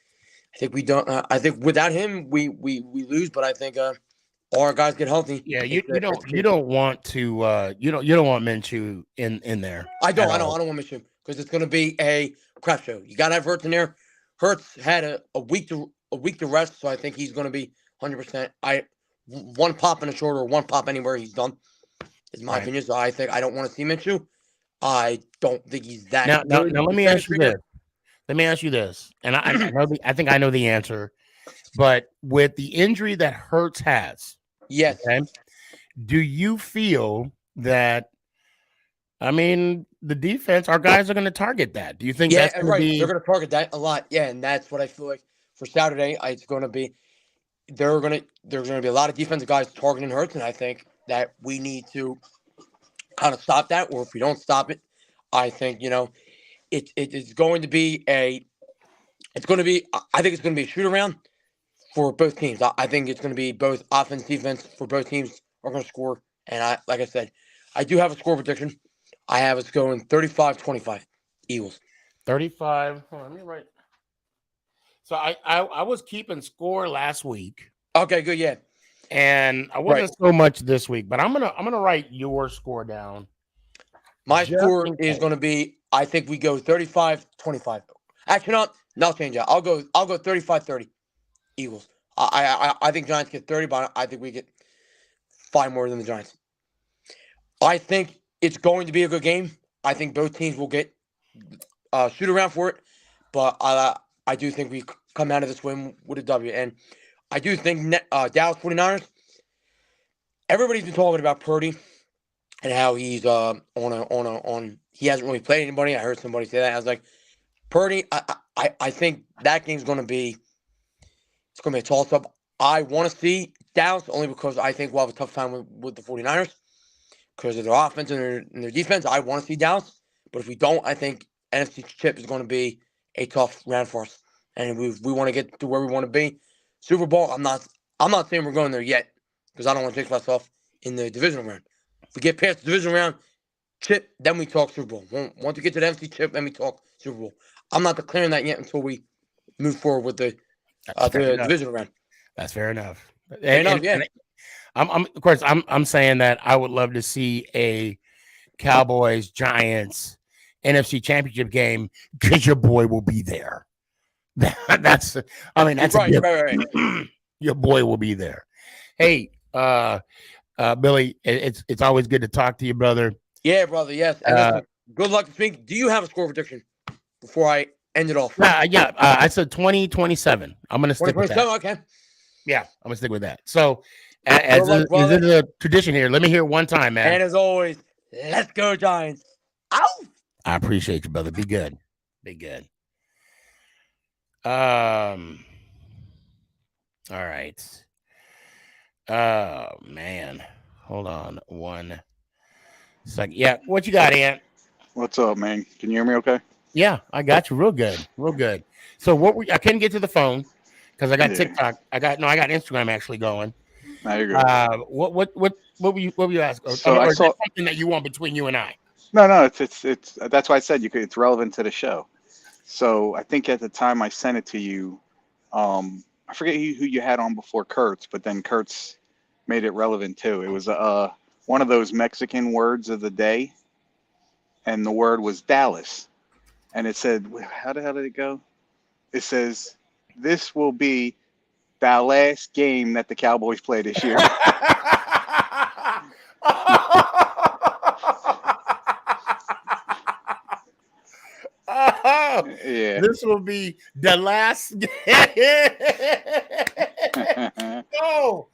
don't. I think without him, we lose. But I think all our guys get healthy. Yeah, you don't want to you don't want Minshew in there. I don't want Minshew because it's going to be a crap show. You got to have Hurts in there. Hurts had a week to rest, so I think he's going to be 100%. One pop in the shoulder or one pop anywhere, he's done. Is my opinion. So I think I don't want to see Minshew. I don't think he's that. Now let me ask you this. Let me ask you this, and I think I know the answer. But with the injury that Hurts has, yes. Okay, do you feel that? I mean, the defense, our guys are going to target that. Do you think that's going to be? They're going to target that a lot. Yeah, and that's what I feel like for Saturday. It's going to be. There's going to be a lot of defensive guys targeting Hurts, and I think that we need to kind of stop that. Or if we don't stop it, I think it's going to be I think it's going to be a shoot around for both teams. I think it's going to be both offense, defense for both teams are going to score. And like I said, I do have a score prediction. I have us going 35-25 Eagles. 35. Hold on, let me write. So I was keeping score last week. Okay, good, yeah. And I wasn't so much this week, but I'm gonna write your score down. My score is going to be, I think we go 35-25. Actually, no, I'll change that. I'll go 35-30 Eagles. I think Giants get 30, but I think we get 5 more than the Giants. I think it's going to be a good game. I think both teams will get shoot around for it, but I do think we come out of this win with a W. And I do think Dallas 49ers, everybody's been talking about Purdy and how he's he hasn't really played anybody. I heard somebody say that. I was like, Purdy, I think that game's going to be a toss-up. I want to see Dallas only because I think we'll have a tough time with the 49ers because of their offense and their defense. I want to see Dallas, but if we don't, I think NFC Chip is going to be a tough round for us, and we want to get to where we want to be. Super Bowl, I'm not saying we're going there yet because I don't want to take myself in the divisional round. If we get past the divisional round, Chip, then we talk Super Bowl. Once we get to the NFC Chip, then we talk Super Bowl. I'm not declaring that yet until we move forward with the divisional round. That's fair enough. Yeah. I'm saying that I would love to see a Cowboys Giants NFC Championship game because your boy will be there. That's right. Your boy will be there. Hey, Billy, it's always good to talk to you, brother. Yeah, brother. Yes. And listen, good luck this week. Do you have a score prediction before I end it off? Yeah. I said 20-27. I'm gonna stick with that. Okay. Yeah, I'm gonna stick with that. So, as is a tradition here, let me hear it one time, man. And as always, let's go Giants. Ow! I appreciate you, brother. Be good. Be good. All right. Oh man. Hold on 1 second. Yeah, what you got, Ant? What's up, man? Can you hear me okay? Yeah, I got you real good. Real good. So I couldn't get to the phone because I got TikTok. I got Instagram actually going. No, you're good. What were you asking? So I saw something that you want between you and I. No, it's that's why I said it's relevant to the show. So I think at the time I sent it to you, I forget who you had on before Kurtz, but then Kurtz made it relevant too. It was one of those Mexican words of the day, and the word was Dallas, and it said, how the hell did it go? It says, this will be the last game that the Cowboys play this year. Yeah. This will be the last game. Oh,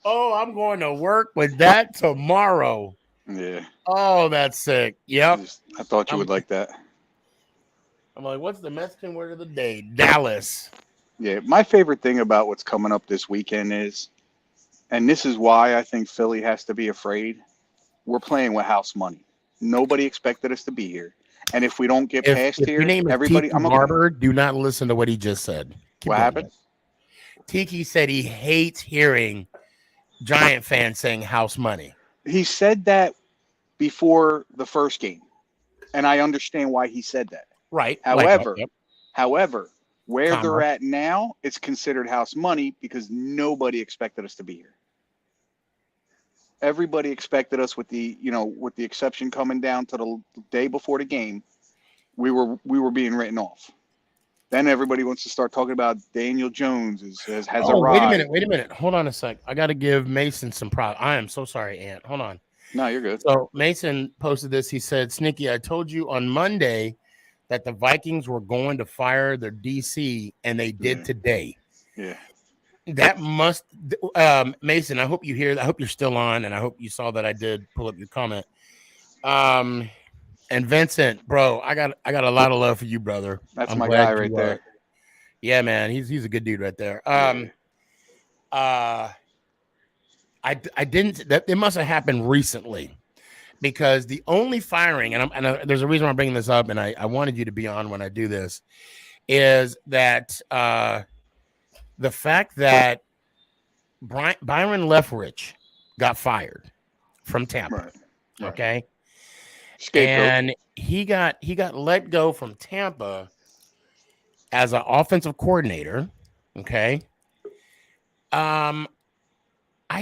I'm going to work with that tomorrow. Yeah. Oh, that's sick. Yep. I thought you would like that. I'm like, what's the Mexican word of the day? Dallas. Yeah, my favorite thing about what's coming up this weekend is, and this is why I think Philly has to be afraid, we're playing with house money. Nobody expected us to be here. And if we don't get past here, your name is everybody. Tiki Barber, do not listen to what he just said. What happened? Tiki said he hates hearing Giant fans saying house money. He said that before the first game, and I understand why he said that. Right. However, where they're at now, it's considered house money because nobody expected us to be here. Everybody expected us with the exception coming down to the day before the game, we were being written off. Then everybody wants to start talking about Daniel Jones has arrived. Wait a minute. Hold on a sec. I got to give Mason some props. I am so sorry, Ant. Hold on. No, you're good. So Mason posted this. He said, Sneaky, I told you on Monday that the Vikings were going to fire their DC, and they did today. Yeah. That must Mason, I hope you hear that. I hope you're still on, and I hope you saw that I did pull up your comment. And Vincent, bro, I got a lot of love for you, brother. That's my guy right there. Yeah, man, he's a good dude right there. I didn't, that it must have happened recently because the only firing, there's a reason I'm bringing this up, and I wanted you to be on when I do this, is that the fact that Byron Leftwich got fired from Tampa, Right. okay, Scapegoat. and he got let go from Tampa as an offensive coordinator, okay. I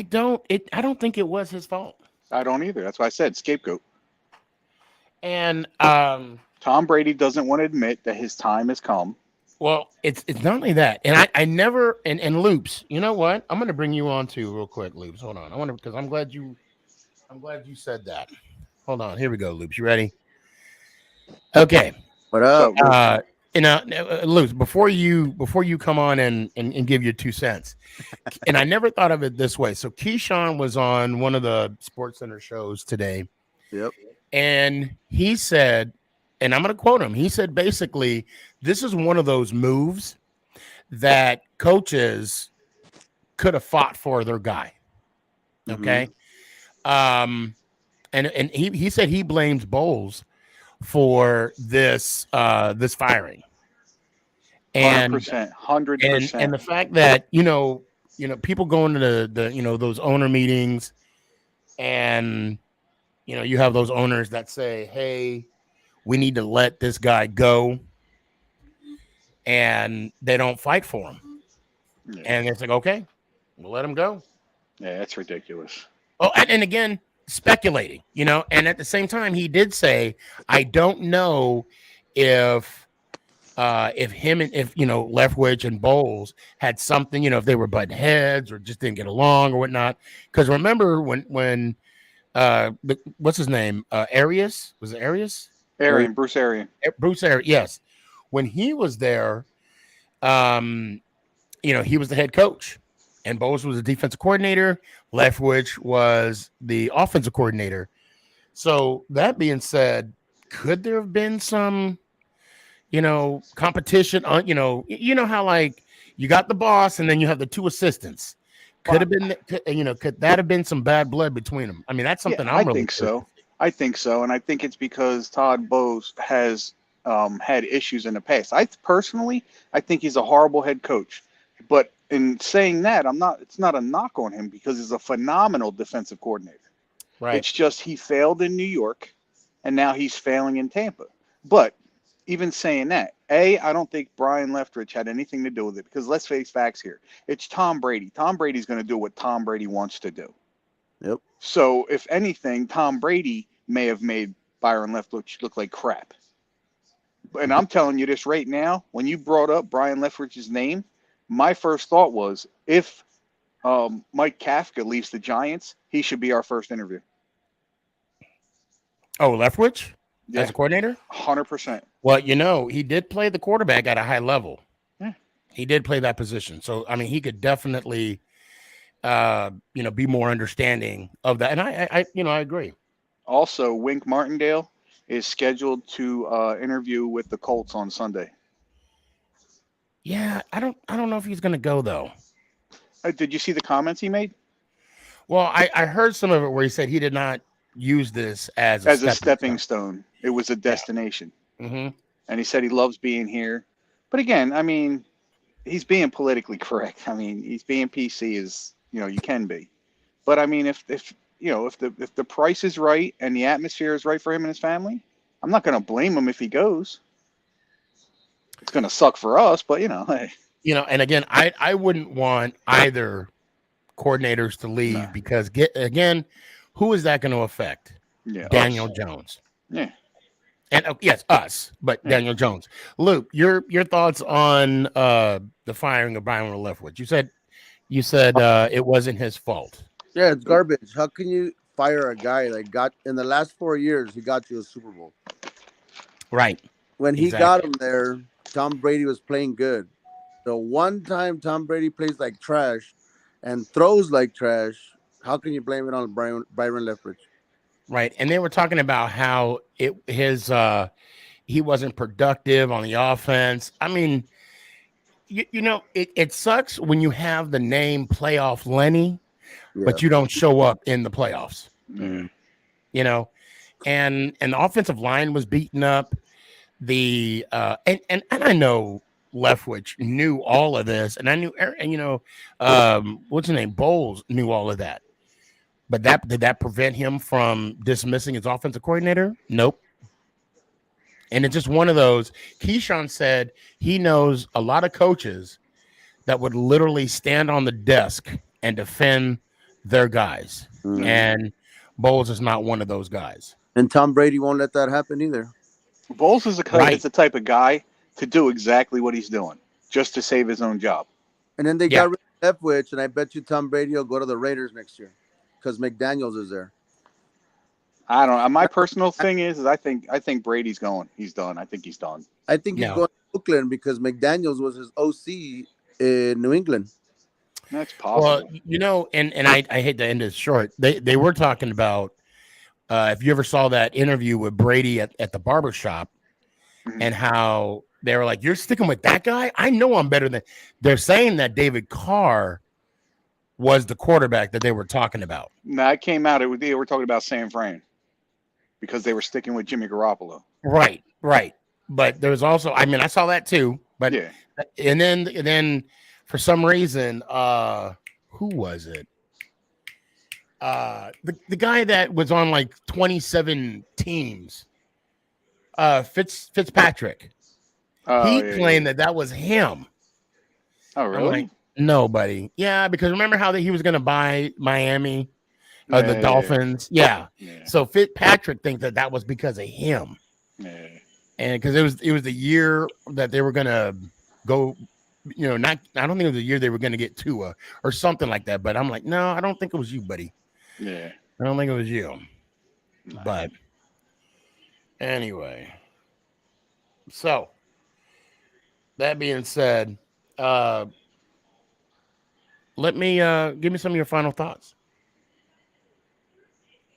don't think it was his fault. I don't either. That's why I said scapegoat. And Tom Brady doesn't want to admit that his time has come. well, it's not only that, and I never and Loops. You know what? I'm going to bring you on too, real quick, Loops. Hold on, I want to because I'm glad you said that. Hold on, here we go, Loops. You ready? Okay. What up? Loops. Before you come on and give your 2 cents, and I never thought of it this way. So Keyshawn was on one of the Sports Center shows today. Yep. And he said, and I'm going to quote him. He said, basically, this is one of those moves that coaches could have fought for their guy. Okay. And he said he blames Bowles for this firing. And 100%. And the fact that, people go into the those owner meetings and, you have those owners that say, hey, we need to let this guy go. And they don't fight for him. Yeah. And it's like, okay, we'll let him go. Yeah, that's ridiculous. Oh, and again, speculating, and at the same time, he did say, I don't know if Leftwich and Bowles had something, if they were butting heads or just didn't get along or whatnot. Because remember when what's his name? Arias? Was it Arias? Bruce Arian. Bruce Arians, yes. When he was there, he was the head coach, and Bowles was the defensive coordinator. Leftwich was the offensive coordinator. So that being said, could there have been some, competition on, how like you got the boss and then you have the 2 assistants. Could have been, could that have been some bad blood between them? I mean, that's something I think so. I think so. And I think it's because Todd Bowles has had issues in the past. I think he's a horrible head coach. But in saying that, it's not a knock on him because he's a phenomenal defensive coordinator. Right. It's just he failed in New York and now he's failing in Tampa. But even saying that, I don't think Brian Leftwich had anything to do with it because let's face facts here. It's Tom Brady. Tom Brady's going to do what Tom Brady wants to do. Yep. So if anything, Tom Brady may have made Byron Leftwich look like crap. And I'm telling you this right now, when you brought up Brian Leftwich's name, my first thought was if Mike Kafka leaves the Giants, he should be our first interview. Oh, Leftwich? Yeah. As a coordinator? 100%. Well, he did play the quarterback at a high level. Yeah. He did play that position. So, I mean, he could definitely, be more understanding of that. And I agree. Also, Wink Martindale is scheduled to interview with the Colts on Sunday. Yeah, I don't know if he's going to go, though. Did you see the comments he made? Well, I heard some of it where he said he did not use this as a stepping stone. It was a destination. Yeah. Mm-hmm. And he said he loves being here. But again, I mean, he's being politically correct. I mean, he's being PC as, you can be. But I mean, if the price is right and the atmosphere is right for him and his family, I'm not going to blame him if he goes. It's going to suck for us, but hey. And again, I wouldn't want either coordinators to leave because who is that going to affect? Yeah, Daniel us. Jones. Yeah. And yes, us, but Daniel Jones. Luke, your thoughts on the firing of Byron Leftwich? You said it wasn't his fault. Yeah, it's garbage. How can you fire a guy that got in the last 4 years he got you a Super Bowl? Right. When he got him there, Tom Brady was playing good. The one time Tom Brady plays like trash and throws like trash, how can you blame it on Byron Leftwich? Right. And they were talking about how he wasn't productive on the offense. I mean, it sucks when you have the name Playoff Lenny, but you don't show up in the playoffs. Mm. and the offensive line was beaten up. And I know Leftwich knew all of this, and I knew, and what's his name, Bowles knew all of that. But did that prevent him from dismissing his offensive coordinator? Nope. And it's just one of those. Keyshawn said he knows a lot of coaches that would literally stand on the desk and defend their guys. Mhm. And Bowles is not one of those guys. And Tom Brady won't let that happen either. Bowles is Right. it's the type of guy to do exactly what he's doing, just to save his own job. And then they Yeah. got rid of Leftwich, and I bet you Tom Brady will go to the Raiders next year because McDaniels is there. I don't know. My personal thing is I think Brady's going. He's done. I think he's done. I think he's No. going to Oakland because McDaniels was his OC in New England. That's possible. Well, and I hate to end it short. They were talking about if you ever saw that interview with Brady at the barbershop, Mhm. and how they were like, "You're sticking with that guy? I know I'm better than." They're saying that David Carr was the quarterback that they were talking about. No, it came out. They were talking about San Fran because they were sticking with Jimmy Garoppolo. Right. But there was also, I mean, I saw that too. But Yeah. and then for some reason, who was it? The guy that was on like 27 teams, Fitzpatrick. He claimed that was him. Oh, I'm really? like, no, buddy. Yeah, because remember how he was going to buy Miami, the Yeah. Dolphins? Yeah. Yeah. So Fitzpatrick thinks that was because of him, Yeah. and because it was the year that they were going to go. Not. I don't think it was the year they were going to get Tua or something like that. But I'm like, no, I don't think it was you, buddy. Yeah. I don't think it was you. But anyway, so that being said, let me give me some of your final thoughts.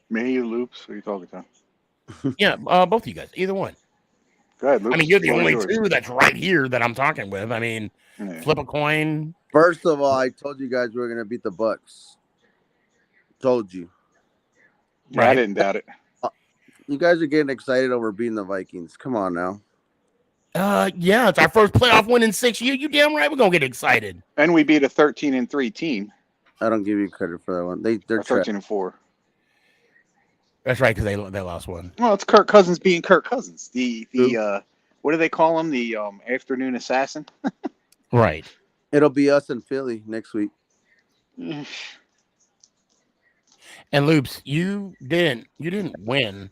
Me, Loops, who are you talking to? Yeah, both of you guys, either one. Go ahead, Loops. I mean, you're the Floor is only yours. two that's right here that I'm talking with. I mean, Yeah. flip a coin. First of all, I told you guys we were going to beat the Bucks. Told you. Yeah, I didn't doubt it. You guys are getting excited over beating the Vikings. Come on now. Yeah, it's our first playoff win in 6 years. You damn right we're gonna get excited. And we beat a 13-3 team. I don't give you credit for that one. They're trash. 13-4. That's right, because they lost one. Well, it's Kirk Cousins being Kirk Cousins. The what do they call him? The afternoon assassin. Right. It'll be us in Philly next week. And Loops, you didn't win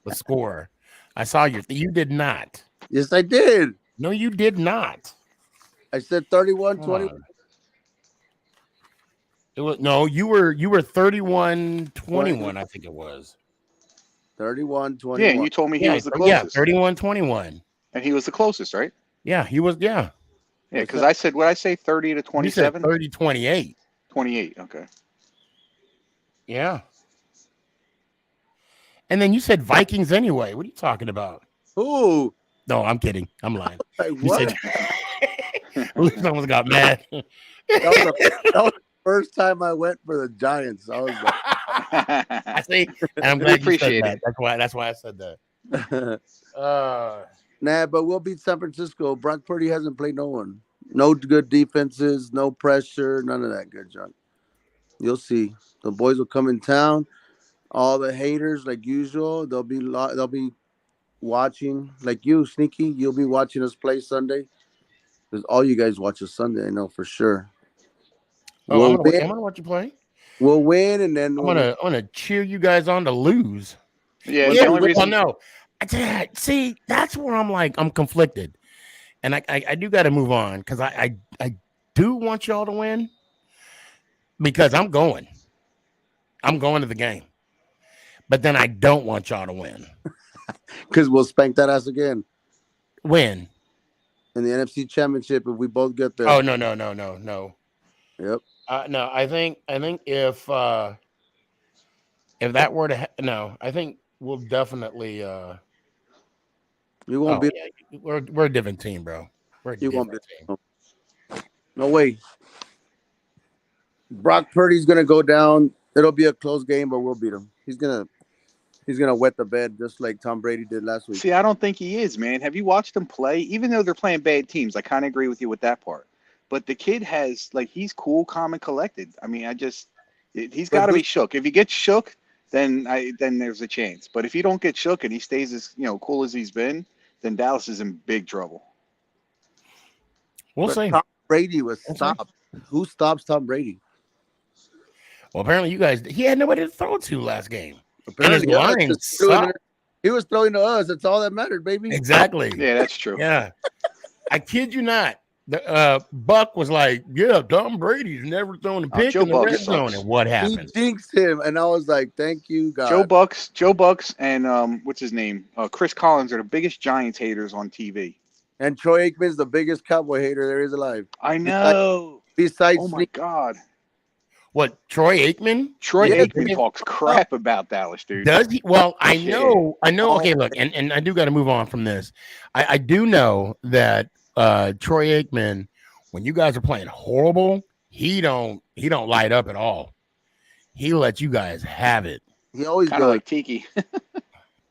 the score. I saw you did not. Yes, I did. No, you did not. I said 31-20. It was no, you were 31-21, I think it was. 31-21. Yeah, and you told me he was the closest. Yeah, 31-21. And he was the closest, right? Yeah, he was. Yeah. Yeah, because I said, what did I say, 30-27? You said 30-28. 28, okay. Yeah. And then you said Vikings anyway. What are you talking about? Who? No, I'm kidding. I'm lying. Like, You what? said someone got mad. That was the first time I went for the Giants. I was like, I see. And I'm glad you said that. That's why I said that. nah, but we'll beat San Francisco. Brock Purdy hasn't played no one. No good defenses, no pressure, none of that good junk. You'll see. The boys will come in town. All the haters, like usual, they'll be watching. Like you, Sneaky, you'll be watching us play Sunday. Because all you guys watch us Sunday, I know for sure. I'm gonna watch you play. We'll win, and then I'm gonna cheer you guys on to lose. Yeah, the only reason. No, see, that's where I'm conflicted, and I do got to move on because I do want y'all to win because I'm going to the game, but then I don't want y'all to win because we'll spank that ass again. When? In the NFC Championship, if we both get there. Oh no. Yep. No, I think if that were to no, I think we'll definitely. You won't be. Yeah, we're a different team, bro. You won't be. Team. No way. Brock Purdy's gonna go down. It'll be a close game, but we'll beat him. He's gonna he's gonna wet the bed just like Tom Brady did last week. See, I don't think he is, man. Have you watched him play? Even though they're playing bad teams, I kind of agree with you with that part. But the kid has he's cool, calm, and collected. I mean, he's got to be shook. If he gets shook, then there's a chance. But if he don't get shook and he stays as cool as he's been, then Dallas is in big trouble. We'll see. Tom Brady was stopped. Who stops Tom Brady? Well, apparently you guys. He had nobody to throw to last game. Apparently, and his line he was throwing to us. That's all that mattered, baby. Exactly. Yeah, that's true. Yeah, I kid you not. The Buck was like, "Yeah, Tom Brady's never thrown a pick in the red zone." And what happened? He jinxed him, and I was like, "Thank you, God." Joe Bucks, and what's his name? Chris Collins are the biggest Giants haters on TV. And Troy Aikman's the biggest Cowboy hater there is alive. I know. Besides, oh my God. What, Troy Aikman? Troy Aikman talks crap about Dallas, dude. Does he? Well, I know. Okay, look, and I do got to move on from this. I do know that Troy Aikman, when you guys are playing horrible, he don't light up at all. He lets you guys have it. He always kind of like Tiki.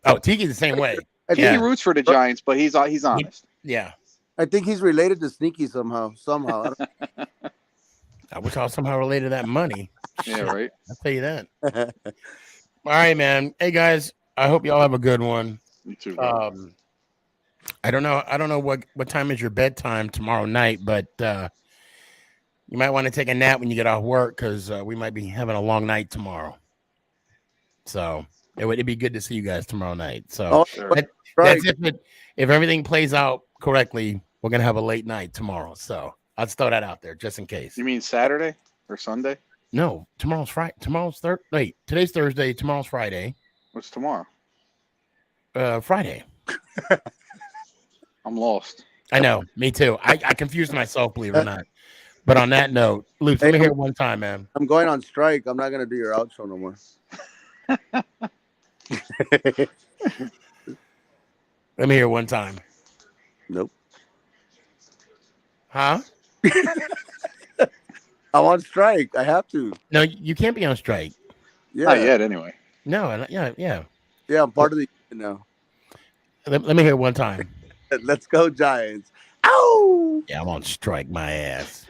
Oh, Tiki's the same way. I think he roots for the Giants, but he's honest. Yeah. I think he's related to Sneaky somehow. I wish I was somehow related to that money. Yeah, right. I'll tell you that. All right, man. Hey guys, I hope y'all have a good one. You too. I don't know what time is your bedtime tomorrow night, but you might want to take a nap when you get off work because we might be having a long night tomorrow. So it'd be good to see you guys tomorrow night. So that's if everything plays out correctly, we're gonna have a late night tomorrow. So I'll just throw that out there just in case. You mean Saturday or Sunday? No, tomorrow's Friday. Today's Thursday. Tomorrow's Friday. What's tomorrow? Friday. I'm lost. I know. Me too. I confused myself, believe it or not. But on that note, Luke, let me hear it one time, man. I'm going on strike. I'm not gonna do your outro no more. Let me hear it one time. Nope. Huh? I'm on strike. I have to. No, you can't be on strike. Yeah. Not yet, anyway. No, yeah. Yeah, I'm part of the now. Let me hear it one time. Let's go, Giants. Ow! Yeah, I'm on strike, my ass.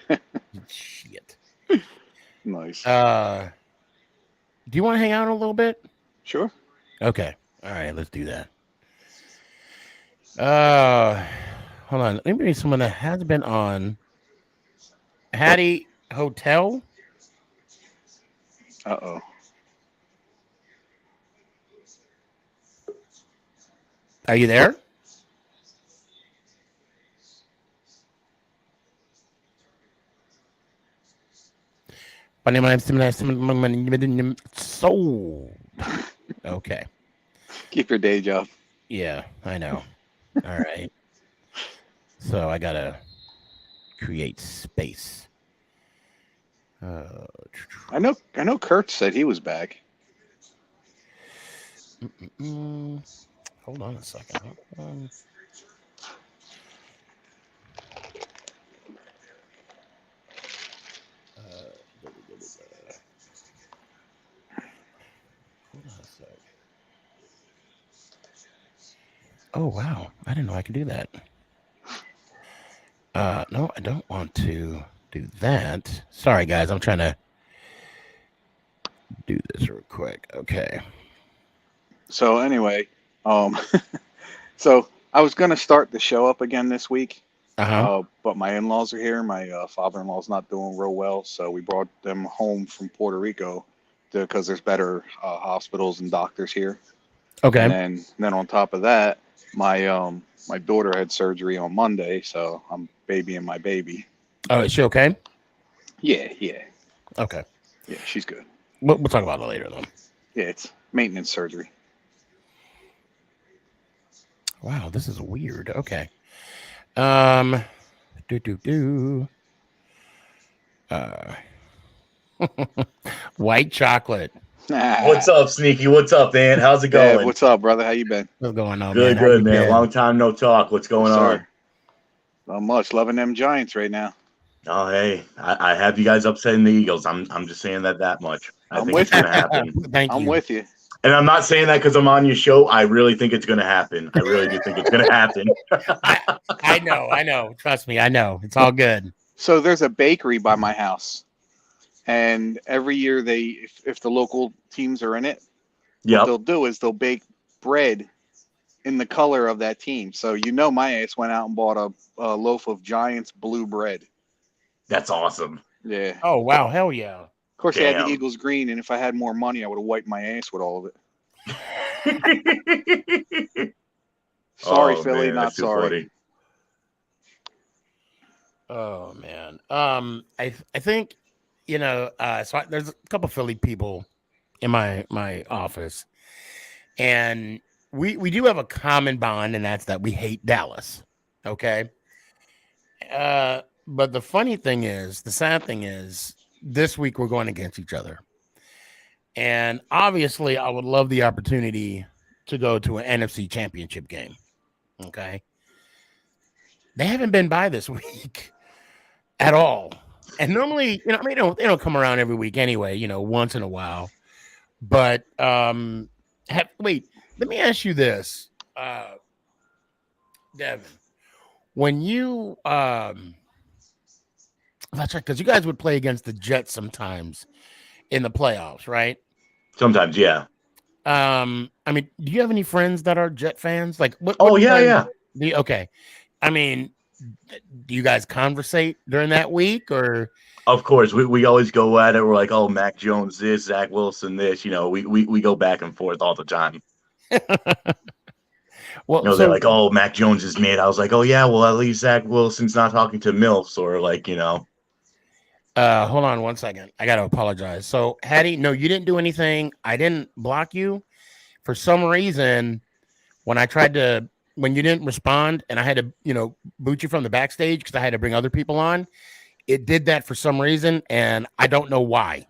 Shit. Nice. Do you want to hang out a little bit? Sure. Okay. All right, let's do that. Hold on. Let me read someone that has been on. Hattie Hotel. Uh-oh. Are you there? So okay. Keep your day job. Yeah, I know. All right. So I gotta create space. I know Kurt said he was back. Hold on a second. Oh wow, I didn't know I could do that. No, I don't want to do that. Sorry guys, I'm trying to do this real quick. Okay. So anyway, so I was gonna start the show up again this week. But my in-laws are here. My father-in-law's not doing real well, so we brought them home from Puerto Rico because there's better hospitals and doctors here. Okay. And then on top of that, my daughter had surgery on Monday, so I'm babying my baby. Oh, is she okay? Yeah. Okay. Yeah, she's good. We'll talk about it later, though. Yeah, it's maintenance surgery. Wow, this is weird. Okay. White chocolate. What's up, Sneaky? What's up, Dan? How's it going? Yeah, what's up, brother? How you been? What's going on, good, man? Good, man. Long time no talk. What's going on? Not much. Loving them Giants right now. Oh, hey, I have you guys upsetting the Eagles. I'm just saying that much. I think it's gonna happen. Thank you. I'm with you. And I'm not saying that because I'm on your show. I really think it's going to happen. I really do think it's going to happen. I know. Trust me, I know. It's all good. So there's a bakery by my house, and every year if the local teams are in it, what they'll do is they'll bake bread in the color of that team. So my ass went out and bought a loaf of Giants blue bread. That's awesome. Yeah. Oh wow, hell yeah. Of course, they had the Eagles green, and if I had more money, I would have wiped my ass with all of it. Sorry, Philly, man, not sorry. Oh man. I think so there's a couple Philly people in my office, and we do have a common bond, and that's that we hate Dallas. Okay. But the sad thing is, this week we're going against each other, and obviously I would love the opportunity to go to an NFC Championship game. Okay. They haven't been by this week at all. And normally, they don't come around every week anyway, once in a while. But wait, let me ask you this, Devin. When you that's right, because you guys would play against the Jets sometimes in the playoffs, right? Sometimes, yeah. I mean, do you have any friends that are Jet fans? Like, what? Yeah. Okay. I mean, do you guys conversate during that week, or? Of course, we always go at it. We're like, oh, Mac Jones this, Zach Wilson this. We go back and forth all the time. Well, they're like, oh, Mac Jones is mid. I was like, oh yeah, well at least Zach Wilson's not talking to MILFs or Hold on 1 second. I gotta apologize. So, Hattie, no, you didn't do anything. I didn't block you. For some reason, when you didn't respond, and I had to, boot you from the backstage because I had to bring other people on, it did that for some reason, and I don't know why.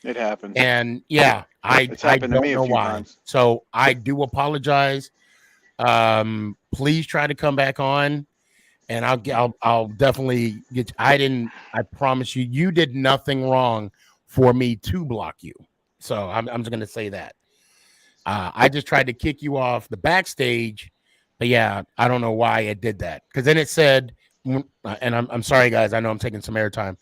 It happened. And yeah, I don't know why. Times. So I do apologize. Please try to come back on, and I'll definitely get. I promise you did nothing wrong for me to block you. So I'm just gonna say that. I just tried to kick you off the backstage, but yeah, I don't know why it did that. Because then it said, and I'm sorry guys, I know I'm taking some airtime.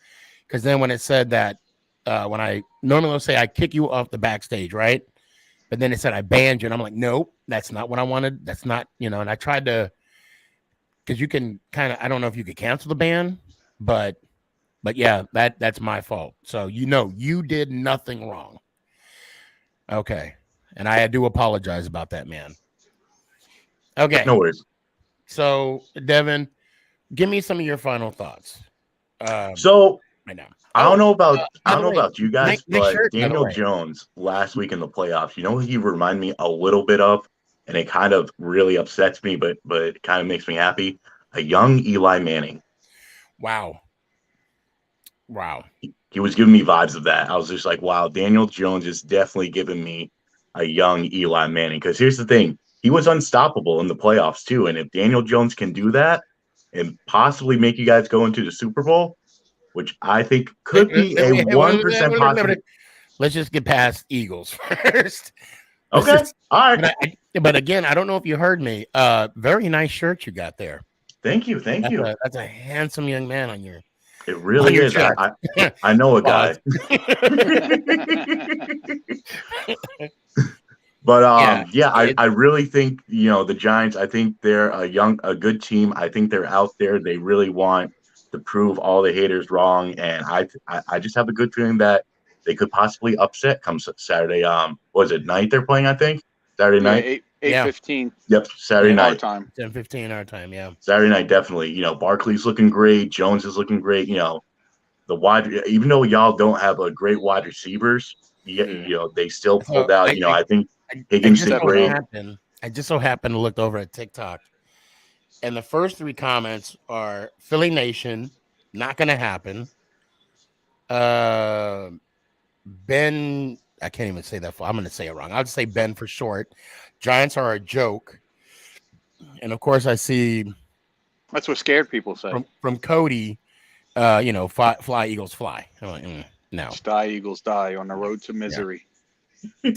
Because then when it said that, when I normally say I kick you off the backstage, right? But then it said I banned you, and I'm like, nope, that's not what I wanted. That's not, and I tried to, because you can kind of, I don't know if you could cancel the ban, but yeah, that's my fault. So you did nothing wrong. Okay, and I do apologize about that, man. Okay, no worries. So Devin, give me some of your final thoughts. So right now. I don't know about you guys, nice but shirt, Daniel Jones last week in the playoffs, he reminded me a little bit of, and it kind of really upsets me, but it kind of makes me happy. A young Eli Manning. Wow. He was giving me vibes of that. I was just like, wow, Daniel Jones is definitely giving me a young Eli Manning. Because here's the thing. He was unstoppable in the playoffs too. And if Daniel Jones can do that and possibly make you guys go into the Super Bowl, which I think could be a 1% possibility. Let's just get past Eagles first. Okay. All right. But again, I don't know if you heard me. Very nice shirt you got there. Thank you. That's a handsome young man on your. It really is. I know a guy. But I really think the Giants. I think they're a good team. I think they're out there. They really want to prove all the haters wrong, and I just have a good feeling that they could possibly upset come Saturday. Was it night they're playing? I think Saturday night. 8:15. Yep, Saturday night. Our time. 10:15 our time. Yeah. Saturday night, definitely. Barkley's looking great. Jones is looking great. The wide, even though y'all don't have a great wide receivers, they still pulled out. I think Higgins did great. I just so happened to look over at TikTok, and the first 3 comments are Philly Nation, not going to happen. Ben, I can't even say that. I'm going to say it wrong. I'll just say Ben for short. Giants are a joke. And of course, I see. That's what scared people say. From Cody, fly Eagles fly. I'm like, no. Die Eagles die on the road to misery. Yeah.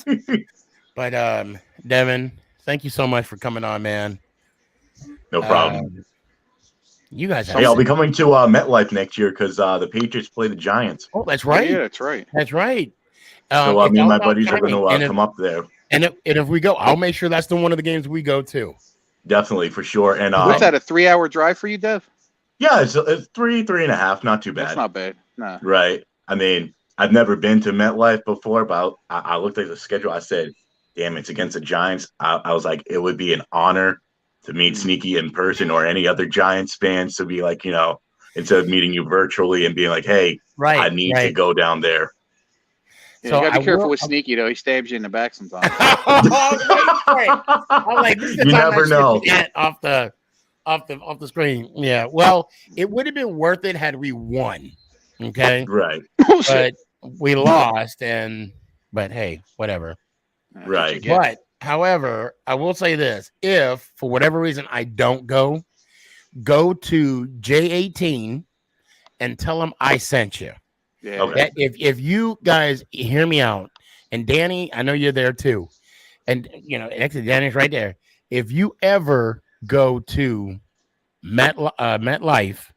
But Devin, thank you so much for coming on, man. No problem. You guys have Hey, I'll be coming to MetLife next year because the Patriots play the Giants. Oh, that's right. Yeah, that's right. That's right. So It's me and all my about buddies are timing. going to come up there. And if we go, I'll make sure that's one of the games we go to. Definitely, for sure. And What's that, a 3-hour drive for you, Dev? Yeah, it's 3.5, not too bad. That's not bad. No. Right. I mean, I've never been to MetLife before, but I looked at the schedule. I said, damn, it's against the Giants. I was like, it would be an honor to meet Sneaky in person or any other Giants fans to be like, instead of meeting you virtually and being like, hey, I need to go down there. Yeah, so you gotta be careful with Sneaky though. He stabs you in the back sometimes. I'm like, this is the you time never know. Off the screen. Yeah. Well, it would have been worth it had we won. Okay. Right. But we lost, but hey, whatever. Right. But however, I will say this: if for whatever reason I don't go to J18 and tell them I sent you. Yeah. Okay. If you guys hear me out, and Danny, I know you're there too, and actually Danny's right there. If you ever go to MetLife,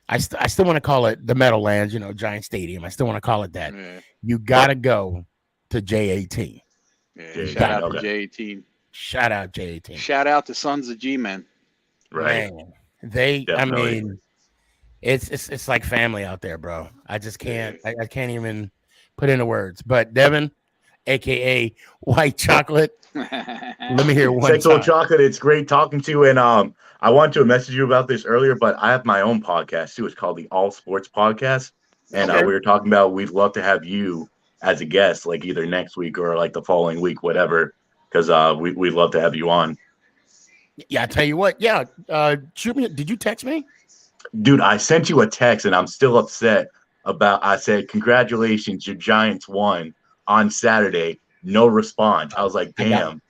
I still want to call it the Meadowlands, Giant Stadium. I still want to call it that. Yeah. You gotta go to J18. Yeah. Shout out to J18. Shout out J18. Shout out to Sons of G-Men. Right. Man, they. Definitely. I mean. It's like family out there, bro. I just can't. I can't even put into words. But Devin, aka White Chocolate, let me hear one Sexual time. Chocolate. It's great talking to you. And I wanted to message you about this earlier, but I have my own podcast too. It's called the All Sports Podcast, and we were talking about we'd love to have you as a guest, like either next week or like the following week, whatever. Because we'd love to have you on. Yeah, I tell you what. Yeah, shoot me. Did you text me? Dude, I sent you a text and I'm still upset about. I said, congratulations, your Giants won on Saturday. No response. I was like, damn.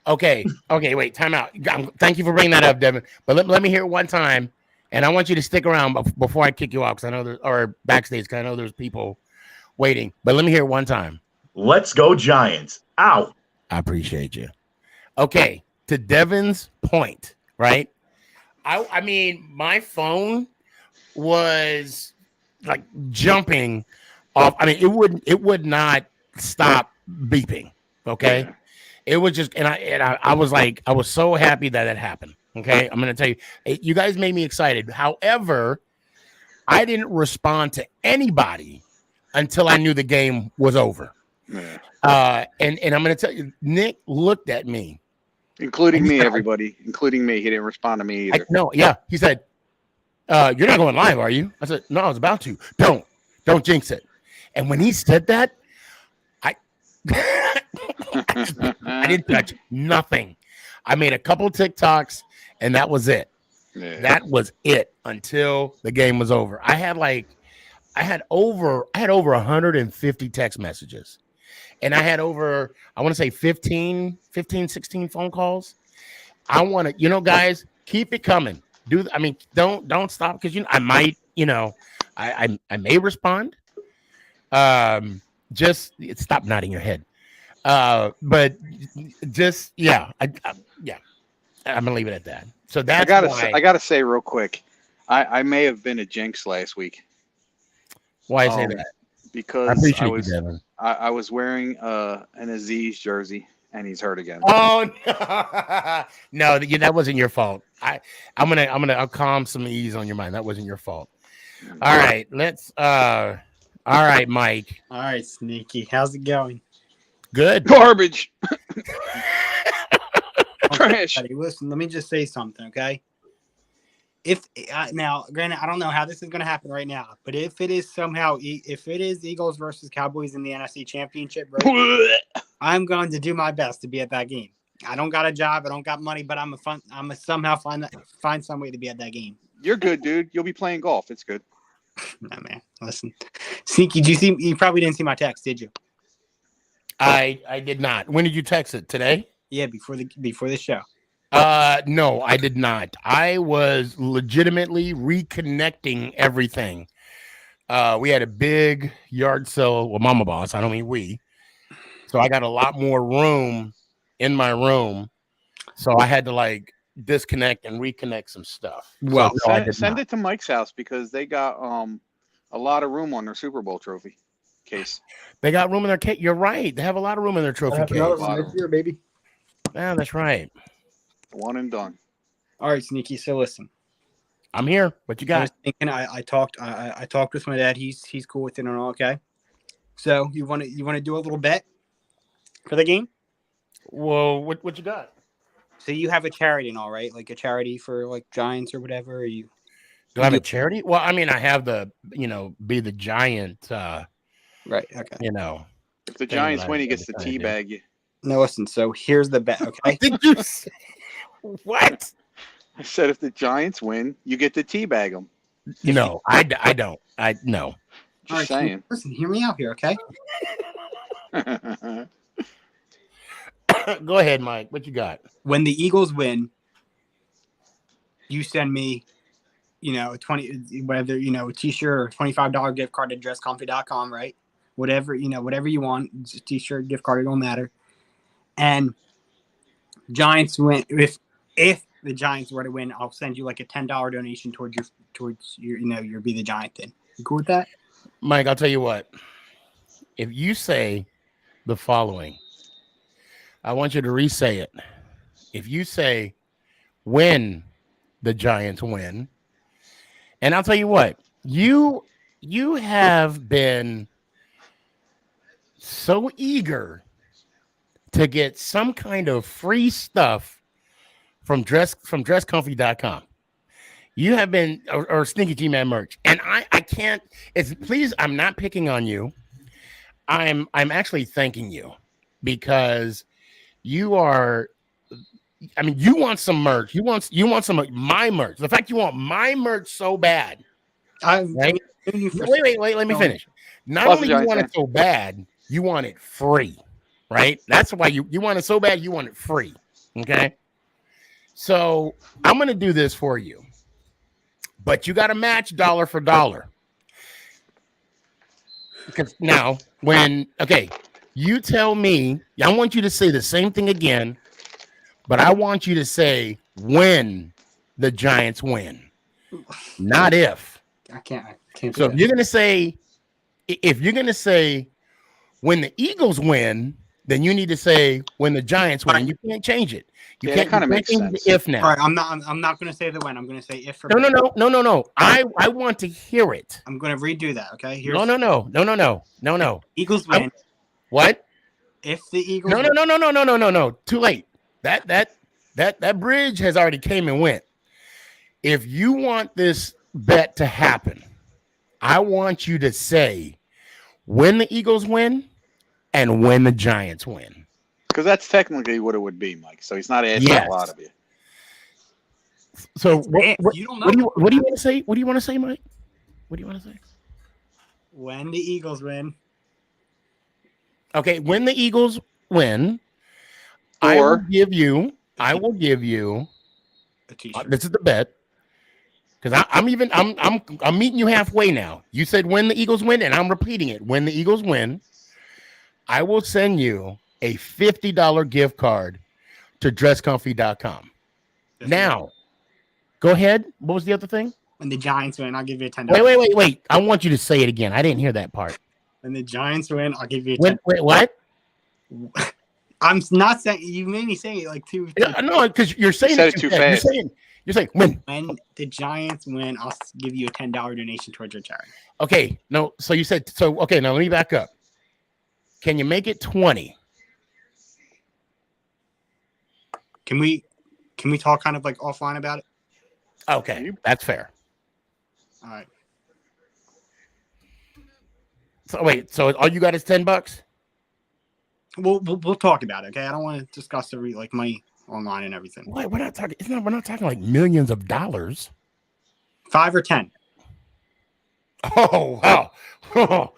Okay, wait, time out. Thank you for bringing that up, Devin. But let me hear it one time, and I want you to stick around before I kick you off, because I know or backstage, because I know there's people waiting. But let me hear it one time. Let's go Giants. Ow. I appreciate you. Okay, to Devin's point, right? I mean, my phone was like jumping off. I mean, it would not stop beeping. Okay. Yeah. It was just, and I was like, I was so happy that it happened. Okay. I'm going to tell you, you guys made me excited. However, I didn't respond to anybody until I knew the game was over. Yeah. And I'm going to tell you, Nick looked at me. Including me, everybody. Including me. He didn't respond to me either. No, yeah. He said, you're not going live, are you? I said, no, I was about to. Don't jinx it. And when he said that, I didn't touch nothing. I made a couple TikToks, and that was it. Yeah. That was it until the game was over. I had over 150 text messages. And I had over, I want to say 15, 16 phone calls. I want to, guys, keep it coming. Don't stop, because I might, I may respond. Just stop nodding your head. But just I'm gonna leave it at that. So that's I gotta say real quick, I may have been a jinx last week. Why say that? Because I was wearing an Aziz jersey, and he's hurt again. Oh no, that wasn't your fault. I'll calm some ease on your mind. That wasn't your fault. All right, all right, Mike. All right, Sneaky. How's it going? Good. Garbage. Trash. Listen, let me just say something, okay? Now, granted, I don't know how this is going to happen right now, but if it is Eagles versus Cowboys in the NFC Championship, I'm going to do my best to be at that game. I don't got a job, I don't got money, but I'm somehow find some way to be at that game. You're good, dude. You'll be playing golf. It's good. No, man. Listen, Sneaky, you probably didn't see my text, did you? I did not. When did you text it? Today? Yeah, before the show. No, I did not. I was legitimately reconnecting everything. We had a big yard sale. Well, Mama Boss. I don't mean we. So I got a lot more room in my room. So I had to like disconnect and reconnect some stuff. Well, so, no, I did Send not. it to Mike's house because they got a lot of room on their Super Bowl trophy case. They got room in their case. You're right. They have a lot of room in their trophy case. Lot year, baby. Yeah, that's right. One and done. All right, Sneaky. So listen, I'm here. What you I was got? thinking. I talked with my dad. He's cool with it and all. Okay. So you want to do a little bet for the game? Well, what you got? So you have a charity and all, right? Like a charity for like Giants or whatever. Or you Do I have a charity? Well, I mean, I have the, be the giant, right? Okay. If the Giants win, he gets the tea bag you. No, listen. So here's the bet. Okay. Did you say what? I said if the Giants win, you get to teabag them. No, I don't. No. Just All right, saying. Listen, hear me out here, okay? Go ahead, Mike. What you got? When the Eagles win, you send me, a 20, whether a t-shirt or $25 gift card to dresscomfy.com, right? Whatever you want, it's a t-shirt, gift card, it don't matter. And Giants win. If the Giants were to win, I'll send you like a $10 donation towards your Be the Giant thing. You cool with that? Mike, I'll tell you what. If you say the following, I want you to re-say it. If you say when the Giants win, and I'll tell you what, you have been so eager to get some kind of free stuff from dresscomfy.com. You have been or Sneaky G Man merch. And I can't, I'm not picking on you. I'm actually thanking you because you want some merch. You want some of my merch. The fact you want my merch so bad. Right? Wait, let me finish. Not only you want it so bad, you want it free. Right? That's why you want it so bad, you want it free. Okay. So I'm gonna do this for you. But you got to match dollar for dollar. Because now, you tell me, I want you to say the same thing again, but I want you to say when the Giants win, not if. I can't. So if you're going to say when the Eagles win, then you need to say when the Giants win. You can't change it. You can't kind of makes sense. If now. All right, I'm not going to say the when. I'm going to say if. For No. I want to hear it. I'm going to redo that. Okay. No. Eagles win. What? If the Eagles. No. Too late. That bridge has already came and went. If you want this bet to happen, I want you to say when the Eagles win and when the Giants win. Because that's technically what it would be, Mike. So he's not asking a lot of you. So what do you want to say? What do you want to say, Mike? What do you want to say? When the Eagles win. Okay, when the Eagles win, I will give you a t-shirt. This is the bet. Because I'm meeting you halfway now. You said when the Eagles win, and I'm repeating it. When the Eagles win, I will send you a $50 gift card to dresscomfy.com. Now, go ahead. What was the other thing? When the Giants win, I'll give you a $10. Wait. I want you to say it again. I didn't hear that part. When the Giants win, I'll give you a $10. Wait, what? I'm not saying, you made me say it like two. No, because you're saying it too fast. You're saying when the Giants win, I'll give you a $10 donation towards your charity. Okay, no. So you said so. Okay, now let me back up. Can you make it 20? Can we talk kind of like offline about it? Okay, that's fair. All right. So wait, so all you got is $10? We'll talk about it. Okay, I don't want to discuss the money online and everything. Wait, we're not talking. We're not talking like millions of dollars. 5 or 10. Oh wow! Oh,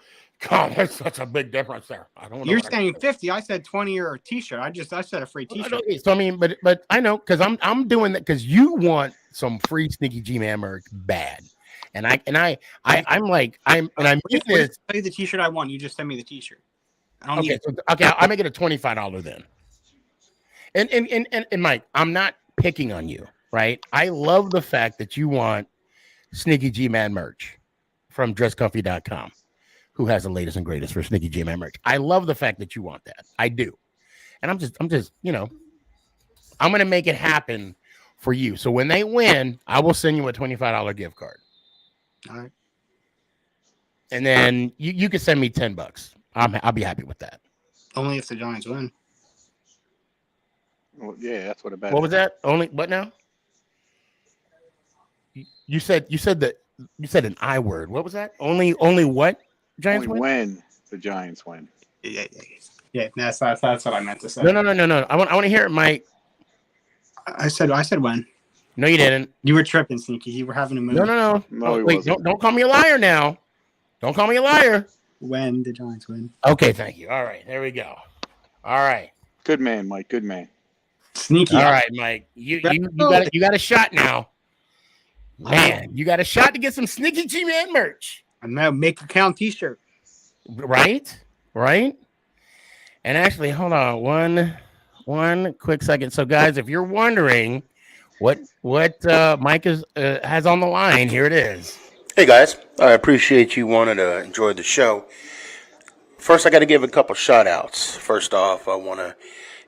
God, that's such a big difference there. I don't know. You're saying 50. I said 20 or a t-shirt. I said a free t-shirt. So I mean, but I know because I'm doing that because you want some free Sneaky G Man merch bad, I'm like I'm this. Tell you the t-shirt I want. You just send me the t-shirt. I don't Okay, need so I'll make it a $25 then. And Mike, I'm not picking on you, right? I love the fact that you want Sneaky G Man merch from dresscomfy.com, who has the latest and greatest for Sneaky G Man merch. I love the fact that you want that. I do. And I'm just, I'm gonna make it happen for you. So when they win, I will send you a $25 gift card. All right. And then you can send me $10. I'll be happy with that. Only if the Giants win. Well, yeah, that's what a bet. What was that? Only what now? You said an I word. What was that? Only what? Giants Only win? when the Giants win. Yeah. That's what I meant to say. No. I want to hear it, Mike. I said when. No, you didn't. You were tripping, Sneaky. You were having a move. No. No, he Wait, wasn't. don't call me a liar now. Don't call me a liar. When the Giants win. Okay, thank you. All right, there we go. All right. Good man, Mike. Good man. Sneaky. All right, Mike. You got a shot now. Man, you got a shot to get some Sneaky G Man merch. I'm now make a count t-shirt. Right? And actually, hold on one quick second. So, guys, if you're wondering what Mike has on the line, here it is. Hey guys, I appreciate you wanting to enjoy the show. First, I got to give a couple shout outs. First off, I want to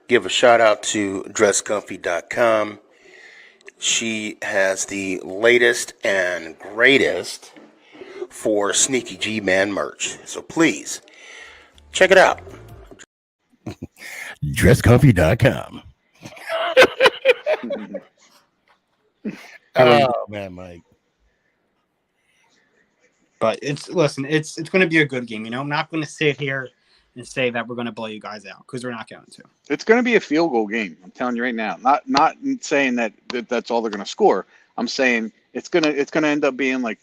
give a shout out to dresscomfy.com. She has the latest and greatest for Sneaky G Man merch. So please check it out. Dresscomfy.com. Oh man, Mike. But it's going to be a good game. I'm not going to sit here and say that we're going to blow you guys out because we're not going to. It's going to be a field goal game. I'm telling you right now. Not saying that's all they're going to score. I'm saying it's going to end up being like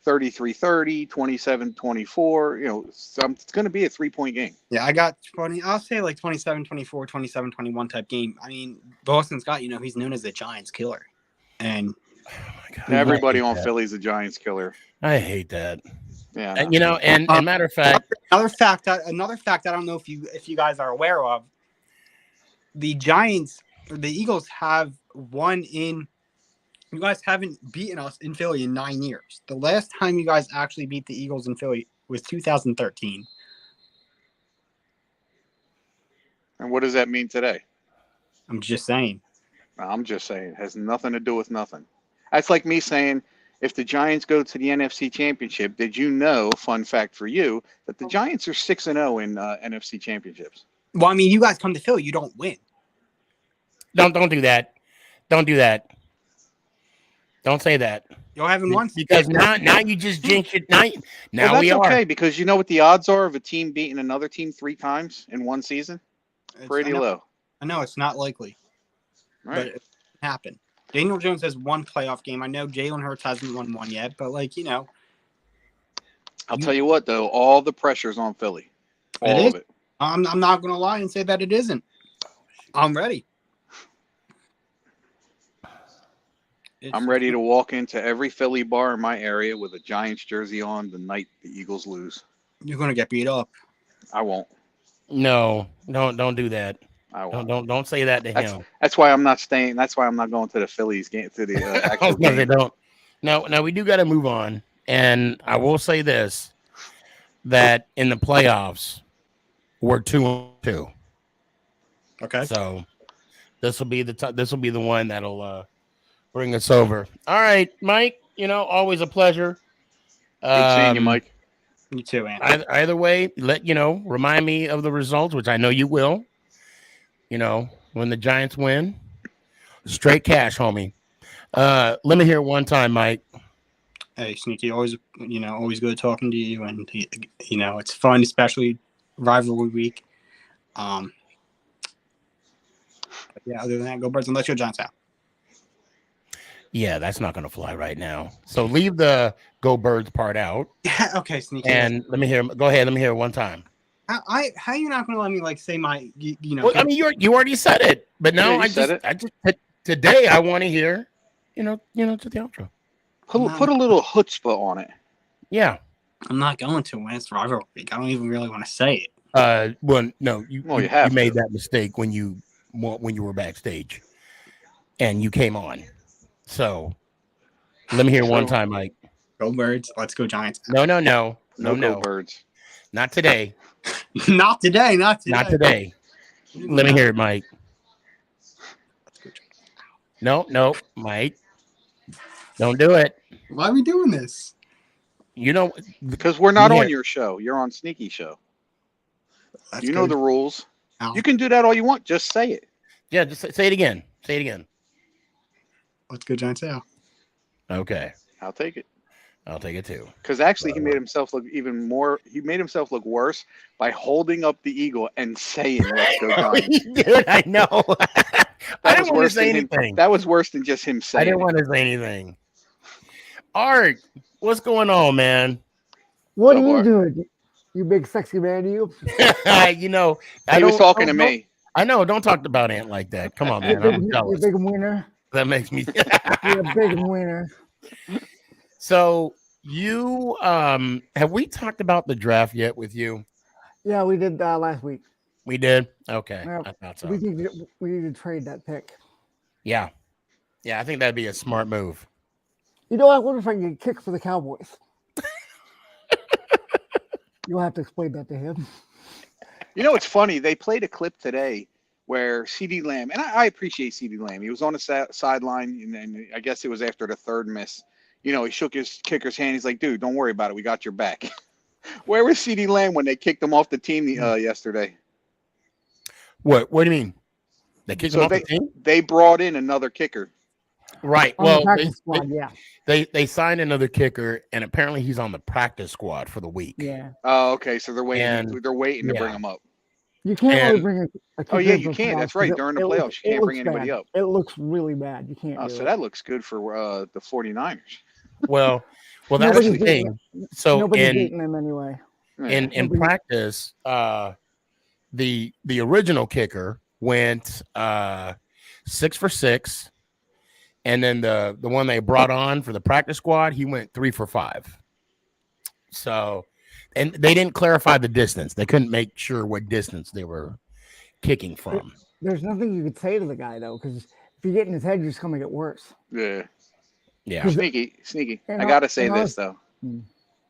33-30, 27-24. It's going to be a 3-point game. Yeah, I got 20. I'll say like 27-24, 27-21 type game. I mean, Boston Scott, he's known as the Giants killer, and everybody on Philly's a Giants killer. I hate that. Yeah, and matter of fact, another fact I don't know if you guys are aware of, the Giants or the Eagles have won in. You guys haven't beaten us in Philly in 9 years. The last time you guys actually beat the Eagles in Philly was 2013. And what does that mean today? I'm just saying. It has nothing to do with nothing. That's like me saying, if the Giants go to the NFC Championship, did you know, fun fact for you, that the Giants are 6-0 in NFC Championships? Well, I mean, you guys come to Philly, you don't win. Don't do that. Don't do that. Don't say that. You haven't won because now you just jinx it. Now that's we are okay, because you know what the odds are of a team beating another team 3 times in one season? Pretty low. I know it's not likely, right? But it can happen. Daniel Jones has one playoff game. I know Jalen Hurts hasn't won one yet, but I'll tell you what, though, all the pressure's on Philly. All of it. I'm not going to lie and say that it isn't. I'm ready. I'm ready to walk into every Philly bar in my area with a Giants jersey on the night the Eagles lose. You're going to get beat up. I won't. No, don't do that. I won't. Don't say that to him. That's why I'm not staying. That's why I'm not going to the Phillies game, to the actual game. They don't. Now we do got to move on, and I will say this: that in the playoffs, we're 2-2. Okay. So this will be the one that'll bring us over. All right, Mike. Always a pleasure. Good seeing you, Mike. You too, man. Either way, remind me of the results, which I know you will. When the Giants win, straight cash, homie. Let me hear it one time, Mike. Hey, Sneaky, always good talking to you, and it's fun, especially rivalry week. But yeah, other than that, go Birds and let your Giants out. Yeah, that's not going to fly right now. So leave the Go Birds part out. Yeah, okay, Sneaky. And let me hear. Go ahead. Let me hear it one time. How are you not going to let me say my Well, I mean, you already said it, but now I just today I want to hear to the outro. Put a little chutzpah on it. Yeah, I'm not going to when it's rivalry week. I don't even really want to say it. Well, no, you Well, you you, have you made to. that mistake when you were backstage, and you came on. So let me hear one So time, Mike. Go Birds. Let's go Giants. No, no go birds. not today, Not today. Not today. not today. Let me hear it, Mike. Let's go Giants. No, Mike, don't do it. Why are we doing this? You know, Because we're let not me hear on it. your show. You're on Sneaky Show. Let's You go. know the rules. Ow. You can do that all you want. Just say it. Yeah, just say it again. Say it again. Let's go Giants. Out. Okay, I'll take it. I'll take it too. Because actually, he made himself look even more. He made himself look worse by holding up the eagle and saying, "Let's go Giants." Dude, I know. I That didn't was want to worse say than him. anything. That was worse than just him I saying didn't it. want to say anything. Art, what's going on, man? What So are you far. doing, you big sexy man? You, You know, He was talking to don't- me. I know. Don't talk about Ant like that. Come on, you man. big, I'm you jealous. big winner. That makes me. You're a big winner. So you have we talked about the draft yet with you? Yeah, we did last week. We did. Okay, Yeah, I thought so. we need to trade that pick. Yeah, I think that'd be a smart move. You know, I wonder if I can get kicked for the Cowboys. You'll have to explain that to him. You know, it's funny. They played a clip today where CD Lamb, and I appreciate CD Lamb. He was on the sideline, and I guess it was after the third miss. You know, he shook his kicker's hand. He's like, "Dude, don't worry about it. We got your back." Where was CD Lamb when they kicked him off the team yesterday? What do you mean? They kicked him off the team? They brought in another kicker. Right. On the Well, practice squad, yeah. they signed another kicker, and apparently he's on the practice squad for the week. Yeah. Oh, okay. So they're waiting. And- They're waiting to bring yeah. him up. You can't really And- bring a kicker Oh yeah, into you the can. playoffs That's right. 'cause During the it playoffs, looks- you it can't bring looks anybody bad. up. It looks really bad. You can't Oh, do so it. that looks good for the 49ers. Well, that's Nobody's the beating thing. So Nobody's in beating them anyway. in Nobody- practice, the original kicker went 6 for 6, and then the one they brought on for the practice squad, he went 3 for 5. So, and they didn't clarify the distance. They couldn't make sure what distance they were kicking from. There's nothing you could say to the guy though, because if you get in his head, you're just gonna make it worse. Yeah. Yeah. Sneaky. And I gotta say and this though. Hmm.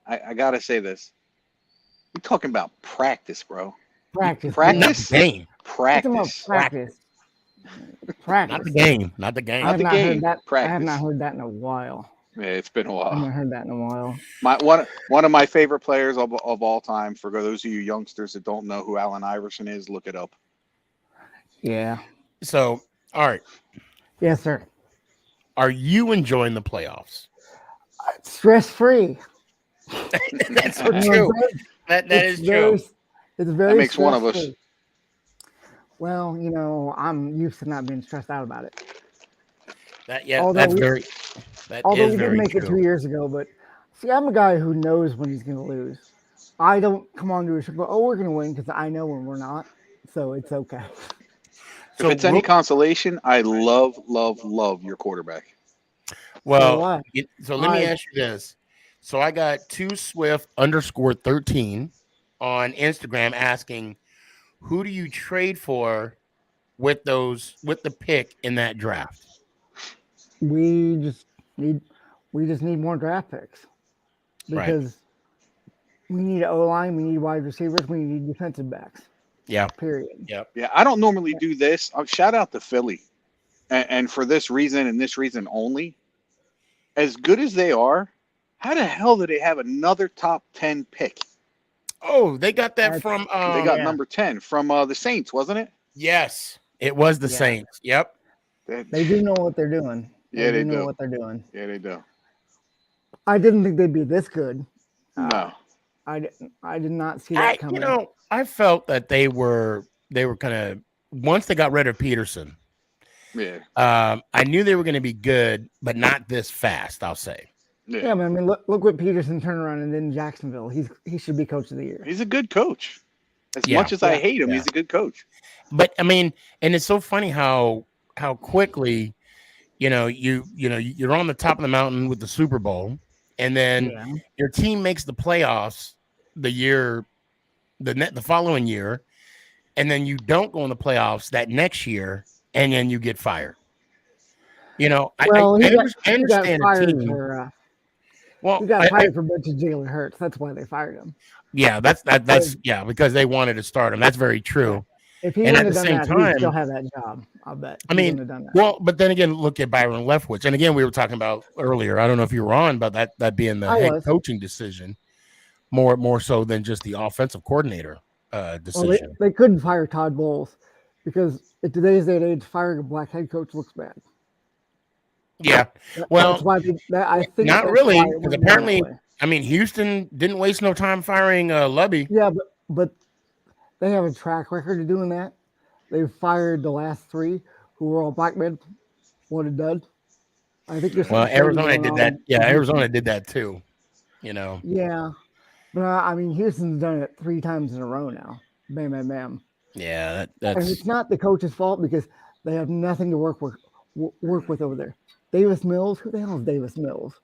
I gotta say this. We're talking about practice, bro. Practice. Practice. Not the game. Practice. Practice. Not the game. Not the game. I have the not game. heard that. I have Practice. not heard that in a while. Yeah, it's been a I've while. not heard that in a while. One of my favorite players of all time. For those of you youngsters that don't know who Allen Iverson is, look it up. Yeah. So, all right. Yes, sir. Are you enjoying the playoffs? Stress free. That's so true. That is true. It's very. That makes one of us. stress-free. Well, I'm used to not being stressed out about it. Although That's we- very. That Although is we did very make it true. 2 years ago, but see, I'm a guy who knows when he's going to lose. I don't come on to a show and go, "Oh, we're going to win," because I know when we're not. So it's okay. If it's any consolation, I love your quarterback. Well, so let me I- ask you this. So I got 2Swift_13 on Instagram asking, who do you trade for with the pick in that draft? We just need more draft picks because we need O-line, we need wide receivers, we need defensive backs. Yeah. Period. Yep. Yeah, I don't normally do this. Shout out to Philly, and for this reason and this reason only. As good as they are, how the hell do they have another top 10 pick? Oh, they got that from. They got number 10 from the Saints, wasn't it? Yes, it was the Yeah. Saints. Yep. They do know what they're doing. Yeah, they know do. what they're doing. Yeah, they do. I didn't think they'd be this good. No. I did not see that coming. I felt that they were kind of once they got rid of Peterson. Yeah. I knew they were going to be good, but not this fast. I'll say. Yeah, but I mean, look what Peterson turned around and did in Jacksonville. He should be coach of the year. He's a good coach. As Yeah. much as I Yeah. hate him, Yeah. he's a good coach. But I mean, and it's so funny how quickly, you're on the top of the mountain with the Super Bowl, and then your team makes the playoffs the year the following year, and then you don't go in the playoffs that next year, and then you get fired. You know, Well, I he got understand a fired team. for Well, he got fired for benching Jalen Hurts. That's why they fired him. Yeah, that's yeah, because they wanted to start him. That's very true. If he And at wouldn't the have done same that, he'd still time, have that job. I bet. I He mean, wouldn't have done that. well, but then again, look at Byron Leftwich. And again, we were talking about earlier. I don't know if you were on, but that being the I head was. coaching decision, more so than just the offensive coordinator Well, decision. they couldn't fire Todd Bowles because in today's day and age, firing a black head coach looks bad. Yeah, well, that's why I think not that's really, why it because went down that apparently, way. I mean, Houston didn't waste no time firing Lubby. Yeah, but they have a track record of doing that. They've fired the last three who were all black men, one and done. I think there's Well, something shady Arizona going did on that. in Yeah, Houston. Arizona did that too. You know. Yeah, but I mean, Houston's done it 3 times in a row now. Bam, bam, bam. Yeah, And that's it's not the coach's fault because they have nothing to work with over there. Davis Mills, who the hell is Davis Mills?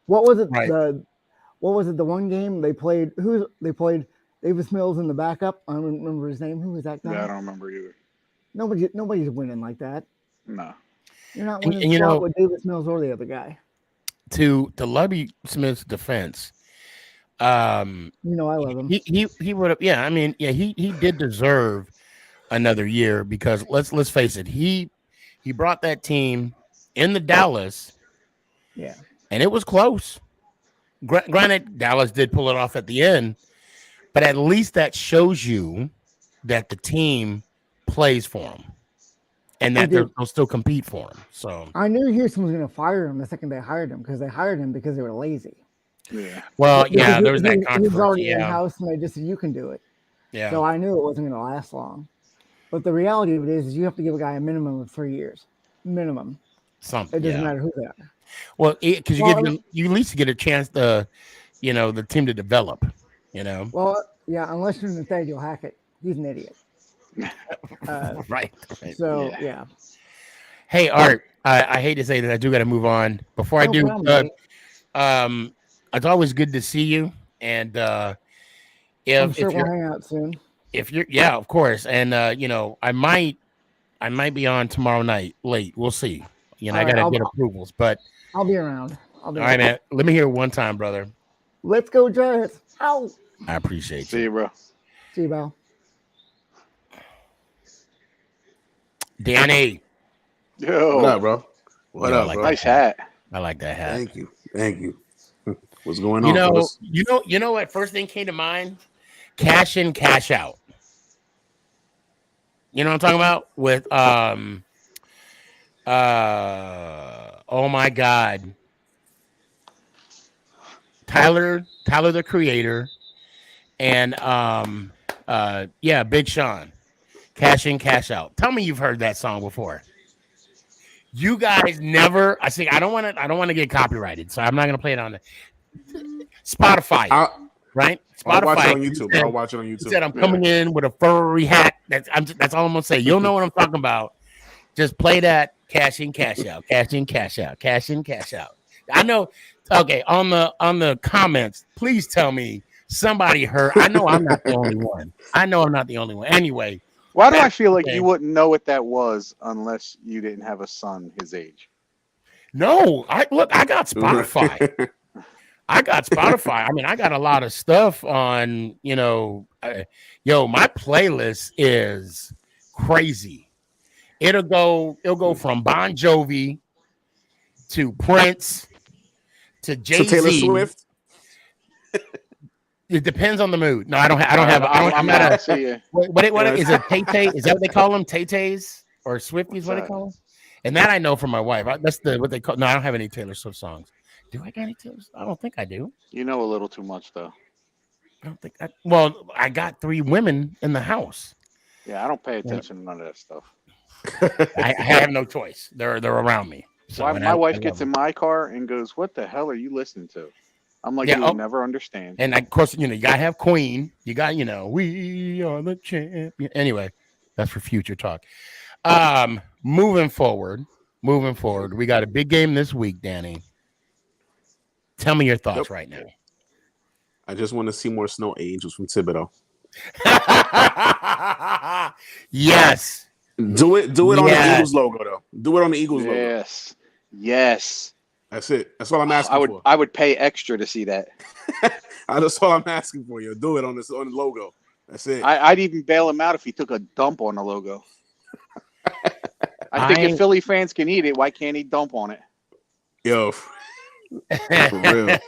What was it? Right. What was it? The one game they played? They played Davis Mills in the backup. I don't remember his name. Who was that guy? Yeah, I don't remember either. Nobody's winning like that. No. You're not And- winning and you squat know- with Davis Mills or the other guy. to Lubby Smith's defense. I love him. He would have. Yeah, I mean, yeah, he did deserve another year because let's face it, he brought that team into Dallas. Yeah. And it was close. Granted, Dallas did pull it off at the end, but at least that shows you that the team plays for him and that they'll still compete for him. So I knew Houston was going to fire him the second they hired him because they hired him because they were lazy. Yeah. Well, Because yeah, there was that he was controversy. already Yeah. in-house, and they just said, you can do it. Yeah. So I knew it wasn't going to last long. But the reality of it is you have to give a guy a minimum of 3 years. Minimum. Something. It doesn't Yeah. matter who they are. Well, because Well, you at least get a chance to, the team to develop. Well, yeah, unless you're Nathaniel Hackett. He's an idiot. Right. So, yeah. Hey, Art, I hate to say that I do got to move on. Before I No do, problem, it's always good to see you. And I'm if sure we'll you're, hang out soon. if you're, yeah, of course. And I might be on tomorrow night late. We'll see. I All right, gotta I'll- get approvals, but I'll be around. all right, man. Let me hear it one time, brother. Let's go, Giants. Ow. I appreciate you. See you, bro. See you, Val. Danny. Yo. What up, bro? What Yo, I up, like bro? that Nice hat. I like that hat. Thank you. Thank you. What's going on? fellas? You know what first thing came to mind? Cash in, cash out. You know what I'm talking about? With oh my God. Tyler the Creator, and Big Sean. Cash in, cash out. Tell me you've heard that song before. You guys never. I don't want to get copyrighted, so I'm not gonna play it on the Spotify. Right? Spotify. I'll watch it on YouTube. I'll watch it on He YouTube. said I'm coming in with a furry hat. That's all I'm gonna say. You'll know what I'm talking about. Just play that. Cash in, cash out. Cash in, cash out. Cash in, cash out. I know. Okay, on the comments, please tell me somebody heard. I know I'm not the only one. Anyway, Why do I feel like you wouldn't know what that was unless you didn't have a son his age? No, I got Spotify. I got Spotify. I mean, I got a lot of stuff on, my playlist is crazy. It'll go from Bon Jovi to Prince to Jay-Z. To Taylor Swift. It depends on the mood. No, I don't have. What is it? Tay-Tay? Is that what they call them? Tay-Tays or Swifties? What they call them? And that I know from my wife. That's what they call. No, I don't have any Taylor Swift songs. Do I got any Taylor? I don't think I do. You know a little too much, though. I don't think. Well, I got 3 women in the house. Yeah, I don't pay attention to none of that stuff. I have no choice. They're around me. So, my wife gets in my car and goes, "What the hell are you listening to?" I'm like, Yeah, "You'll never understand." And of course, you gotta have Queen. You got, we are the champion. Anyway, that's for future talk. Moving forward, we got a big game this week, Danny. Tell me your thoughts right now. I just want to see more snow angels from Thibodeau. Yes. Do it on the Eagles logo, though. Do it on the Eagles logo. Yes. Yes. That's it. That's all I'm asking for. I would pay extra to see that. That's all I'm asking for, yo. Do it on the logo. That's it. I'd even bail him out if he took a dump on the logo. I think if Philly fans can eat it, why can't he dump on it? Yo, for real.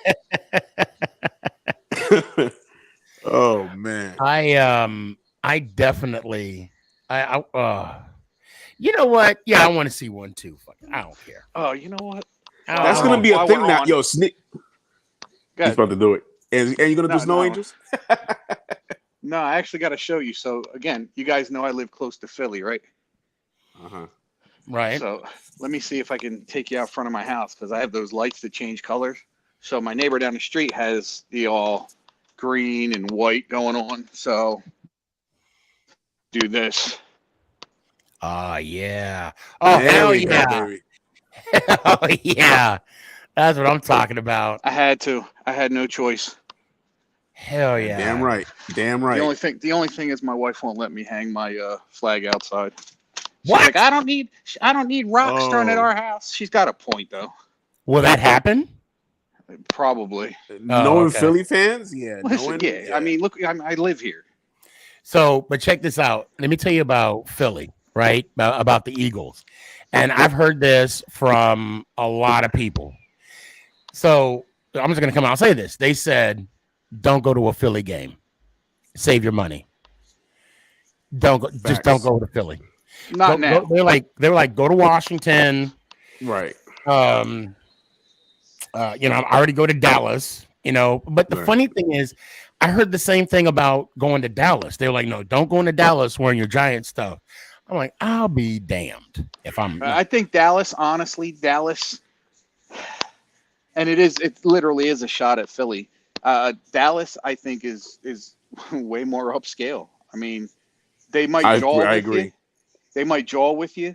Oh man. I definitely you know what? Yeah, I want to see one too. Fuck it. I don't care. Oh, you know what? That's gonna be a thing now. Yo, Sneak. He's about to do it. And you gonna do Snow Angels? No, I actually got to show you. So again, you guys know I live close to Philly, right? Right. So let me see if I can take you out front of my house because I have those lights that change colors. So my neighbor down the street has the all green and white going on. So do this. Yeah. Oh, hell yeah. Oh, yeah. That's what I'm talking about. I had to. I had no choice. Hell yeah. Damn right. Damn right. The only thing is my wife won't let me hang my flag outside. She's What? like, I don't need rocks thrown at our house. She's got a point though. Will that happen? Probably. Knowing Philly fans? Yeah. Listen, I mean, look, I live here. So, but check this out. Let me tell you about Philly, right? About the Eagles. And I've heard this from a lot of people. So I'm just going to come out and say this. They said, don't go to a Philly game. Save your money. Don't go. Just don't go to Philly. Not now. They're like, go to Washington. Right. I already go to Dallas, but the funny thing is I heard the same thing about going to Dallas. They were like, no, don't go into Dallas wearing your Giant stuff. I'm like, I'll be damned if I'm. I think Dallas, honestly, and it literally is a shot at Philly. Dallas, I think, is way more upscale. I mean, they might jaw with you. They might jaw with you,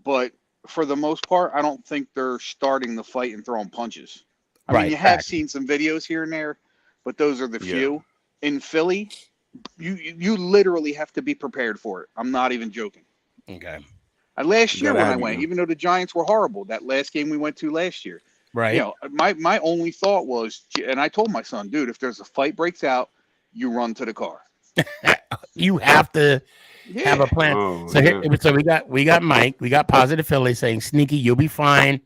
but for the most part, I don't think they're starting the fight and throwing punches. I mean, you have seen some videos here and there, but those are the few. In Philly, you literally have to be prepared for it. I'm not even joking. Okay. Last year when I went, even though the Giants were horrible, that last game we went to last year, right? My only thought was, and I told my son, dude, if there's a fight breaks out, you run to the car. You have to have a plan. So we got Mike, we got Positive Philly saying, Sneaky, you'll be fine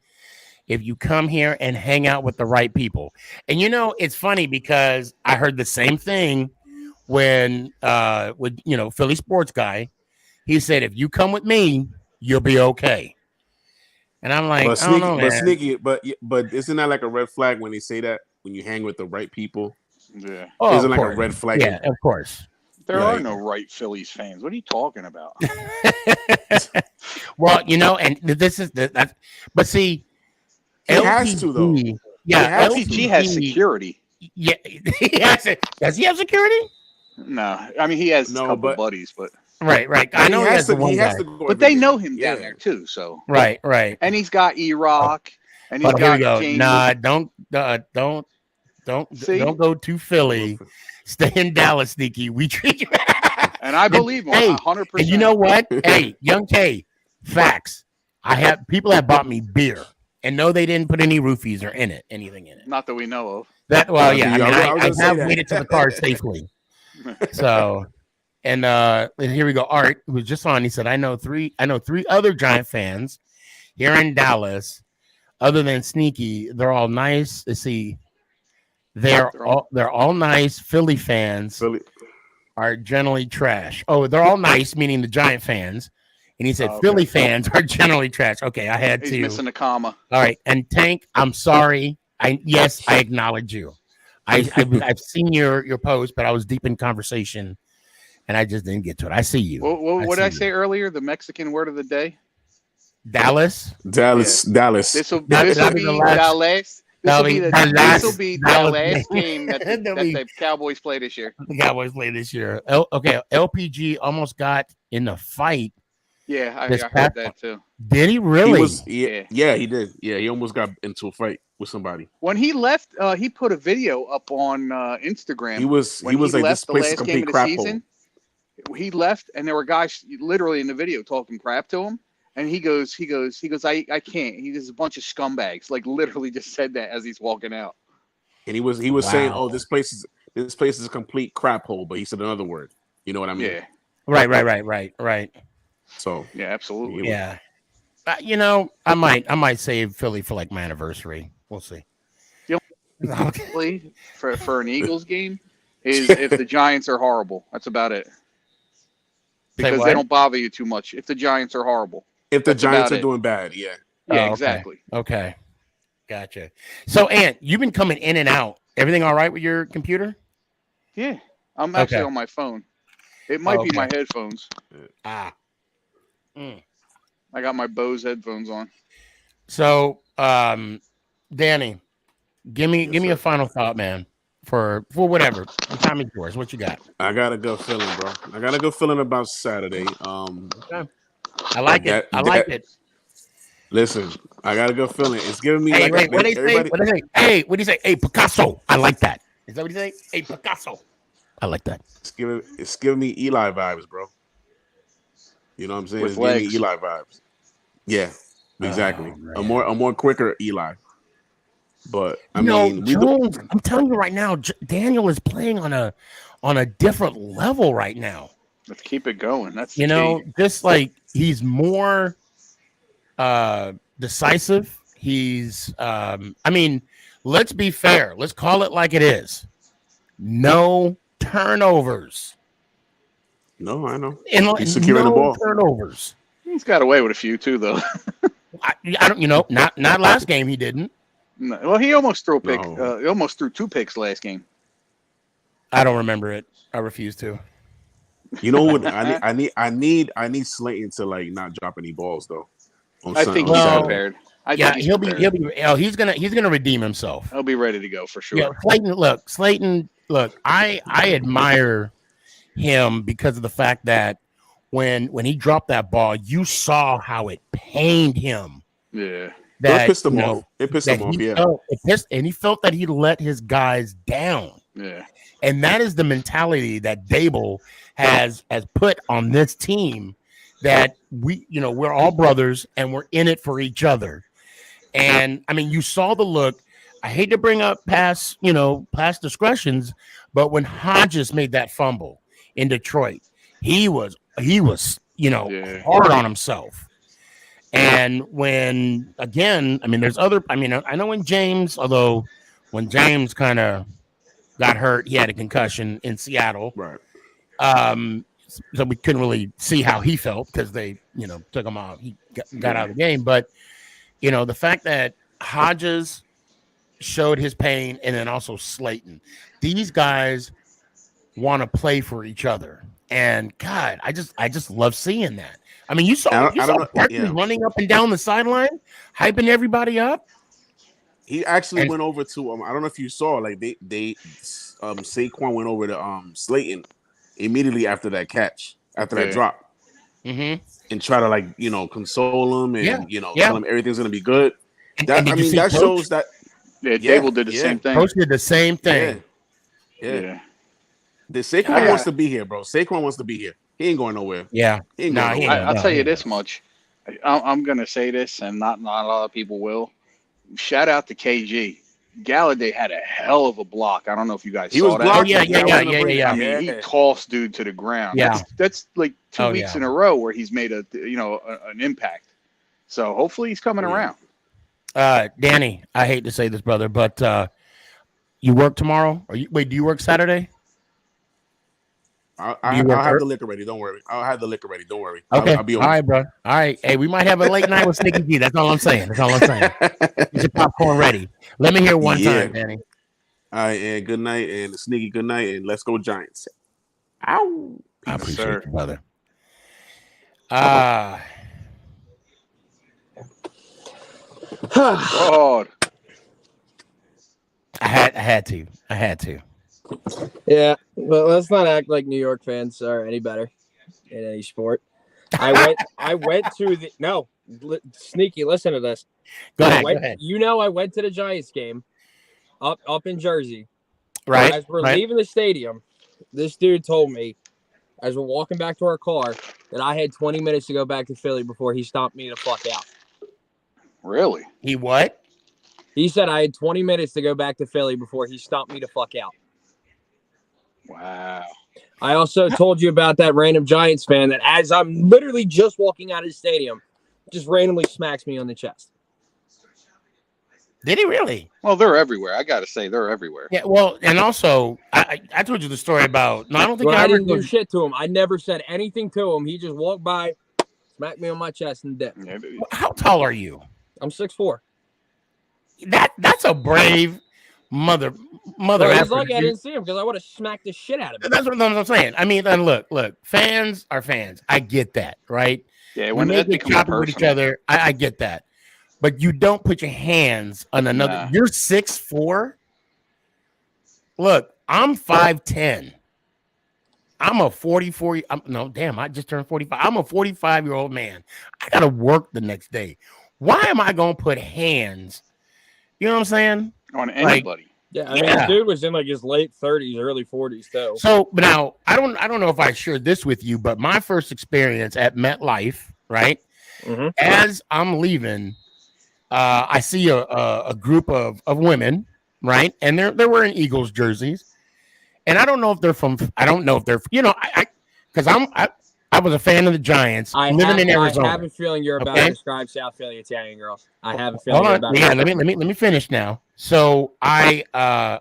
if you come here and hang out with the right people. And it's funny because I heard the same thing when with Philly sports guy. He said, if you come with me, you'll be okay. And I'm like, but I don't know, man. Sneaky, but isn't that like a red flag when they say that when you hang with the right people? Yeah. Oh, isn't like a red flag? Yeah, of course. There are no right Phillies fans. What are you talking about? Well, and this is that. But see, he has to though. Yeah, LPG has security. Yeah, he has it. Does he have security? No, I mean he has a couple buddies, but right. I know he has to go, but they know him down there too. So right. And he's got E-Rock, and he's got here we go. James. Nah, don't go to Philly. Stay in Dallas, Sneaky. We treat you. And I believe him 100%. And you know what? Hey, Young K, facts. People have bought me beer and no, they didn't put any roofies or anything in it. Not that we know of. I have made it to the car safely. So, and here we go. Art, who was just on, he said, I know three other Giant fans here in Dallas. Other than Sneaky, they're all nice. Let's see. They're all nice. Philly fans are generally trash. Oh, they're all nice, meaning the Giant fans. And he said Philly fans are generally trash. Okay, I had He's to. missing a comma. All right, and Tank, I'm sorry. I acknowledge you. I've seen your post, but I was deep in conversation, and I just didn't get to it. I see you. What did I say earlier? The Mexican word of the day. Dallas. Dallas. This will be Dallas. This will be the last game that the Cowboys play this year. The Cowboys play this year. Okay, LPG almost got in a fight Yeah, I This heard past that one. too. Did he really? Yeah, he did. Yeah, he almost got into a fight with somebody. When he left, he put a video up on Instagram. He was when like, this left the place is a last game complete of the crap season. hole. He left, and there were guys literally in the video talking crap to him. And he goes, I can't. He's a bunch of scumbags. Like literally just said that as he's walking out. And he was saying, "Oh, this place is a complete crap hole," but he said another word. You know what I mean? Yeah. Right. So yeah, absolutely. Yeah. You know, I might save Philly for like my anniversary. We'll see. For an Eagles game is if the Giants are horrible. That's about it. Because they don't bother you too much. If the Giants are horrible. If the Giants are doing bad, yeah. Yeah, okay. exactly. Okay. Gotcha. So, Ant, you've been coming in and out. Everything all right with your computer? Yeah. I'm actually on my phone. It might be my headphones. Ah. I got my Bose headphones on. So, Danny, give me a final thought, man, for whatever. The time is yours. What you got? I got a good feeling, bro. I got a good feeling about Saturday. Okay. I like it. I like it. Listen, I got a good feeling. It's giving me Hey, like what do they say? What do they say? Hey, what do you say? Hey, Picasso. I like that. Is that what you say? Hey, Picasso. I like that. It's giving me Eli vibes, bro. You know what I'm saying? With It's giving legs. me Eli vibes. Yeah, exactly. Oh, a more quicker Eli. But I No, mean, Jones, I'm telling you right now, Daniel is playing on a different level right now. Let's keep it going. That's You know, just like he's more decisive. He's I mean, let's be fair. Let's call it like it is. No turnovers. No, I know. And He's securing the ball. Turnovers. He's got away with a few too, though. I don't, not last game. He didn't. No, well, he almost threw a pick. No. He almost threw 2 picks last game. I don't remember it. I refuse to. You know what? I need Slayton to like not drop any balls though. I think he's prepared. He's gonna redeem himself. He'll be ready to go for sure. Yeah, Slayton. Look, I admire him because of the fact that when he dropped that ball, you saw how it pained him. Yeah. That it pissed him off. It pissed him off. Yeah. He felt that he let his guys down. Yeah. And that is the mentality that Dable has put on this team, that we're all brothers and we're in it for each other. And I mean, you saw the look. I hate to bring up past discretions, but when Hodges made that fumble in Detroit, he was hard on himself. And when, again, I mean, I know when James kind of got hurt, he had a concussion in Seattle. Right. So we couldn't really see how he felt because they, took him out. He got out of the game. But, the fact that Hodges showed his pain, and then also Slayton, these guys want to play for each other. And God, I just love seeing that. I mean, you saw Barkley running up and down the sideline, hyping everybody up. He actually went over to I don't know if you saw, like they Saquon went over to Slayton immediately after that catch, after that drop, and try to console him and tell him everything's gonna be good. That shows that. Yeah, Dable did the same thing. Coach did the same thing. Yeah. The Saquon wants to be here, bro. Saquon wants to be here. He ain't going nowhere. Yeah. I'll tell you this much. I'm going to say this, and not a lot of people will. Shout out to KG. Galladay had a hell of a block. I don't know if you guys saw that. Blocking. I mean, he tossed dude to the ground. Yeah. That's like 2 weeks in a row where he's made an impact. So hopefully he's coming around. Danny, I hate to say this, brother, but you work tomorrow? Do you work Saturday? I'll have the liquor ready. Don't worry. Okay. I'll be on. All right, bro. All right. Hey, we might have a late night with Sneakyg. That's all I'm saying. Get your popcorn ready. Let me hear one time, Danny. All right, and good night, and Sneaky, good night, and let's go Giants. Ow. I appreciate you, brother. God. I had to. Yeah, but let's not act like New York fans are any better in any sport. I went to the Sneaky. Listen to this. Go I ahead. You know, I went to the Giants game up in Jersey. Right. As we're leaving the stadium, this dude told me, as we're walking back to our car, that I had 20 minutes to go back to Philly before he stopped me the fuck out. Really? He what? He said I had 20 minutes to go back to Philly before he stomped me the fuck out. Wow. I also told you about that random Giants fan that, as I'm literally just walking out of the stadium, just randomly smacks me on the chest. Did he really? Well, they're everywhere. I got to say, they're everywhere. Yeah, well, and also, I told you the story about, no, I don't think I ever didn't do shit to him. I never said anything to him. He just walked by, smacked me on my chest, and dipped. How tall are you? I'm 6'4". That's a brave mother Well, effort. it's like I didn't see him because I would have smacked the shit out of him. That's what I'm saying. I mean, and look, fans are fans. I get that, right? Yeah, when they get choppy with each other, I get that. But you don't put your hands on another. Nah. You're 6'4". Look, I'm 5'10". I'm a 44. I just turned 45. I'm a 45-year-old man. I gotta work the next day. Why am I gonna put hands? You know what I'm saying? On anybody. I mean, the dude was in like his late 30s, early 40s, though. So, but now I don't know if I shared this with you, but my first experience at MetLife, right? Mm-hmm. As I'm leaving, I see a group of women, right? And they're wearing Eagles jerseys. And I don't know if they're because I was a fan of the Giants living in Arizona. I have a feeling you're about to describe South Philly Italian girls. I have a feeling. Hold on. Yeah, let me finish now. So I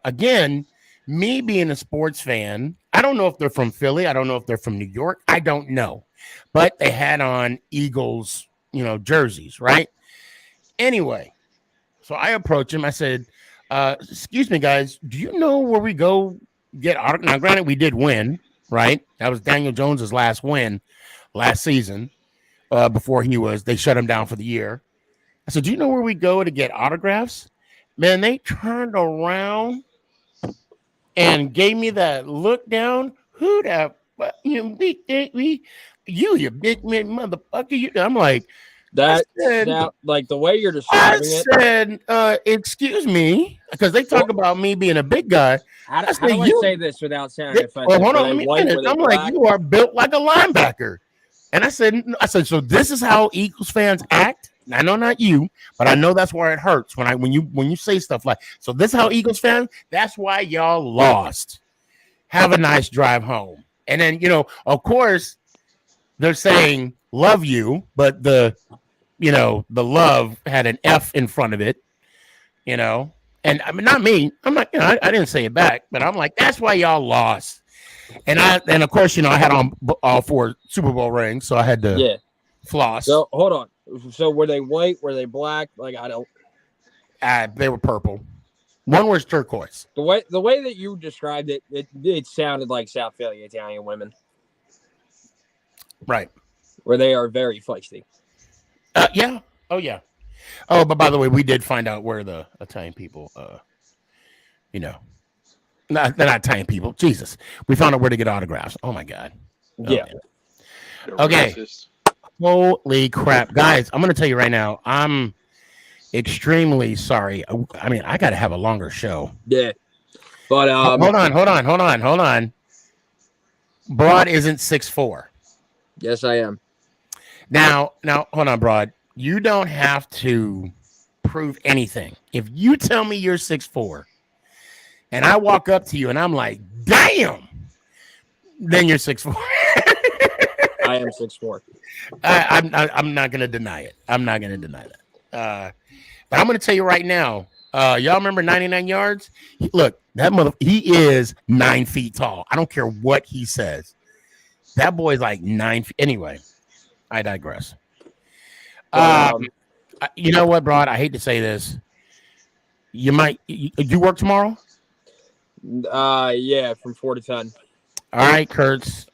again, me being a sports fan, I don't know if they're from Philly. I don't know if they're from New York. I don't know. But they had on Eagles, jerseys, right? Anyway, so I approached him. I said, excuse me, guys, do you know where we go get autographs? Now, granted, we did win, right? That was Daniel Jones's last win last season before they shut him down for the year. I said, do you know where we go to get autographs? Man, they turned around and gave me that look down. Who the fuck? You big man motherfucker. I'm like, like the way you're describing it. I said, excuse me, because they talk about me being a big guy. How do I say this without sounding offensive? Well, hold on, let me finish. I'm like, you are built like a linebacker. And I said, so this is how Eagles fans act? I know not you, but I know that's where it hurts when you say stuff like, so this is how Eagles fans, that's why y'all lost. Have a nice drive home. And then, of course, they're saying love you, but the love had an F in front of it, and I mean, not me. I'm not, I didn't say it back, but I'm like, that's why y'all lost. And of course, I had on all 4 Super Bowl rings, so I had to floss. So hold on. So were they white? Were they black? Like, I don't. They were purple. One was turquoise. The way that you described it, it sounded like South Philly Italian women. Right. Where they are very feisty. Yeah. Oh, yeah. Oh, but by the way, we did find out where the Italian people, they're not Italian people. Jesus. We found out where to get autographs. Oh, my God. Oh, yeah. Okay. Holy crap. Guys, I'm going to tell you right now, I'm extremely sorry. I mean, I got to have a longer show. Yeah. But hold on. Broad isn't 6'4". Yes, I am. Now, hold on, Broad. You don't have to prove anything. If you tell me you're 6'4", and I walk up to you and I'm like, damn, then you're 6'4". I am 6'4". I'm not going to deny it. I'm not going to deny that. But I'm going to tell you right now, y'all remember 99 yards? Look, he is 9 feet tall. I don't care what he says. That boy's like 9 feet. Anyway, I digress. You know what, Broad? I hate to say this. You work tomorrow? Yeah, from 4 to 10. All right, Kurtz.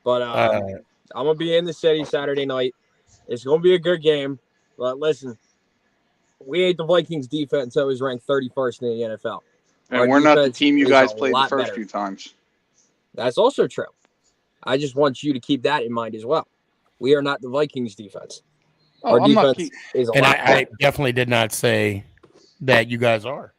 But I'm gonna be in the city Saturday night. It's gonna be a good game. But listen, we ain't the Vikings defense that was ranked 31st in the NFL. And we're not the team you guys played the first few times. That's also true. I just want you to keep that in mind as well. We are not the Vikings defense. Oh, Our I'm not. defense is a And lot I better. definitely did not say that you guys are.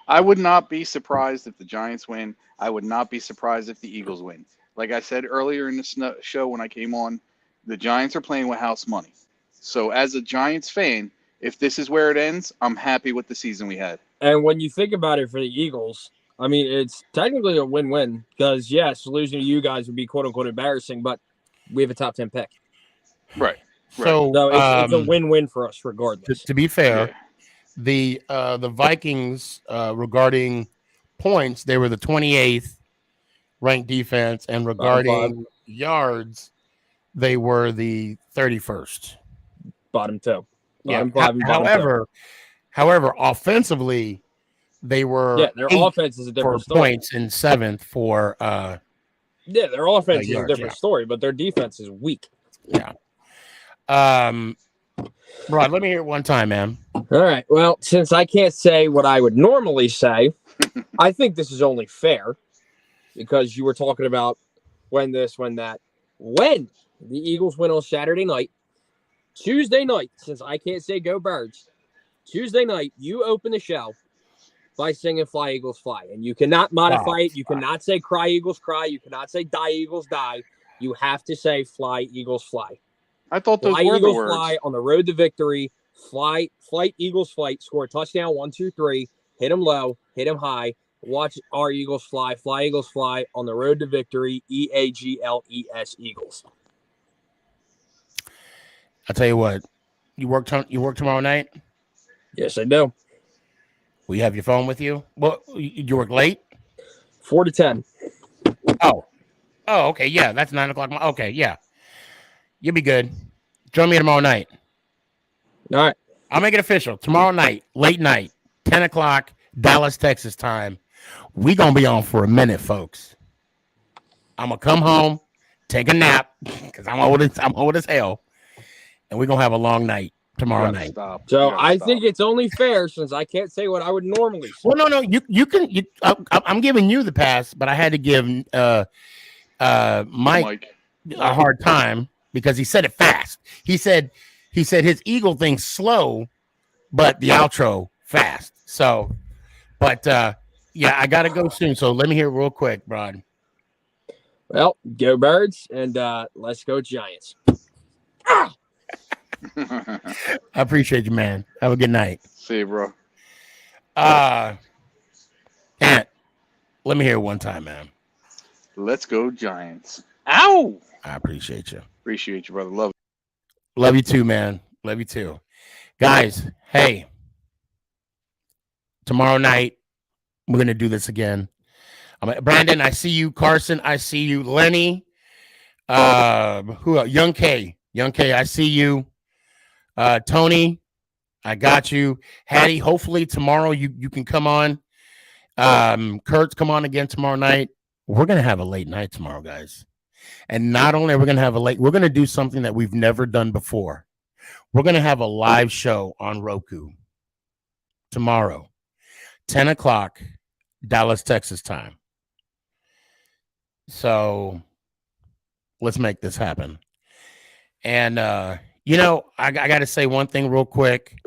I would not be surprised if the Giants win. I would not be surprised if the Eagles win. Like I said earlier in the show when I came on, the Giants are playing with house money. So as a Giants fan, if this is where it ends, I'm happy with the season we had. And when you think about it for the Eagles, I mean, it's technically a win-win because, yes, losing to you guys would be quote-unquote embarrassing, but we have a top 10 pick. Right. So, So it's a win-win for us regardless. to be fair, the Vikings regarding points, they were the 28th ranked defense, and regarding yards, they were the 31st. Bottom two. Yeah. Bottom five and bottom However, offensively, they were their 8th offense is a different for story. points and 7th for their offense is a yards, different story, but their defense is weak. Yeah. Rod, let me hear it one time, man. All right. Well, since I can't say what I would normally say, I think this is only fair because you were talking about when this, when that. When the Eagles win on Saturday night, Tuesday night, since I can't say go Birds, Tuesday night, you open the show by singing Fly Eagles Fly. And you cannot modify it. You cannot say Cry Eagles Cry. You cannot say Die Eagles Die. You have to say Fly Eagles Fly. I thought those Fly were Eagles the words. Fly on the road to victory. Flight Eagles Flight. Score a touchdown, 1, 2, 3. Hit them low, hit them high. Watch our Eagles fly. Fly Eagles Fly on the road to victory. EAGLES Eagles. I'll tell you what. You work tomorrow night? Yes, I do. Will you have your phone with you? Well, you work late? 4 to 10. Oh, okay. Yeah, that's 9 o'clock. Okay, yeah. You'll be good. Join me tomorrow night. All right. I'll make it official. Tomorrow night, late night, 10 o'clock, Dallas, Texas time. We going to be on for a minute, folks. I'm going to come home, take a nap, because I'm old as hell. And we're going to have a long night tomorrow night. So I think it's only fair since I can't say what I would normally say. Well, no, you can. I'm giving you the pass, but I had to give Mike a hard time because he said it fast. He said his Eagle thing's slow, but the outro fast. So, but yeah, I gotta go soon. So let me hear it real quick, Rod. Well, go Birds and let's go Giants. I appreciate you, man. Have a good night. See you, bro. Ant, let me hear it one time, man. Let's go Giants. Ow! I appreciate you. Appreciate you, brother. Love you. Love you too, man. Love you too. Guys, hey. Tomorrow night, we're going to do this again. Brandon, I see you. Carson, I see you. Lenny, who else? Young K, I see you. Tony, I got you. Hattie, hopefully tomorrow you can come on. Kurtz, come on again tomorrow night. We're going to have a late night tomorrow, guys. And not only are we going to have we're going to do something that we've never done before. We're going to have a live show on Roku tomorrow, 10 o'clock, Dallas, Texas time. So let's make this happen. And, I got to say one thing real quick.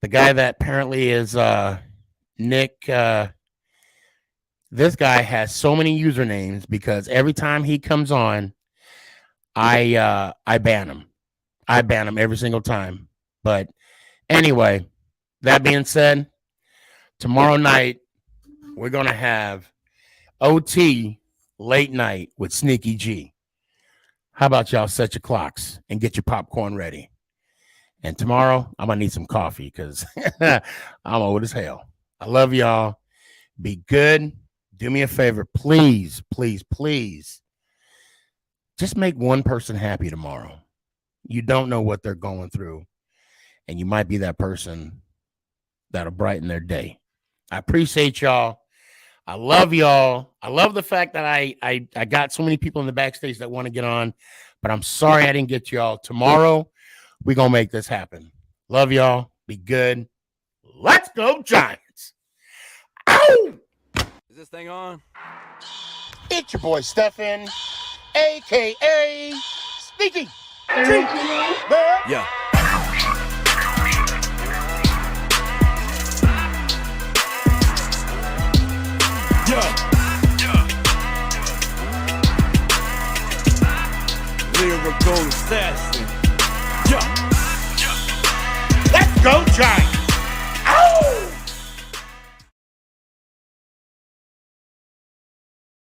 The guy that apparently is Nick, this guy has so many usernames because every time he comes on, I ban him. I ban him every single time. But anyway, that being said, tomorrow night, we're going to have OT late night with Sneakyg. How about y'all set your clocks and get your popcorn ready? And tomorrow, I'm going to need some coffee because I'm old as hell. I love y'all. Be good. Do me a favor. Please, please, please. Just make one person happy tomorrow. You don't know what they're going through. And you might be that person that'll brighten their day. I appreciate y'all. I love y'all. I love the fact that I got so many people in the backstage that want to get on. But I'm sorry I didn't get y'all. Tomorrow, we're going to make this happen. Love y'all. Be good. Let's go, Giants. Ow! Is this thing on? It's your boy, Stefan. a.k.a. Sneakyg. Yeah. Lyrical assassin. Let's go, Giants.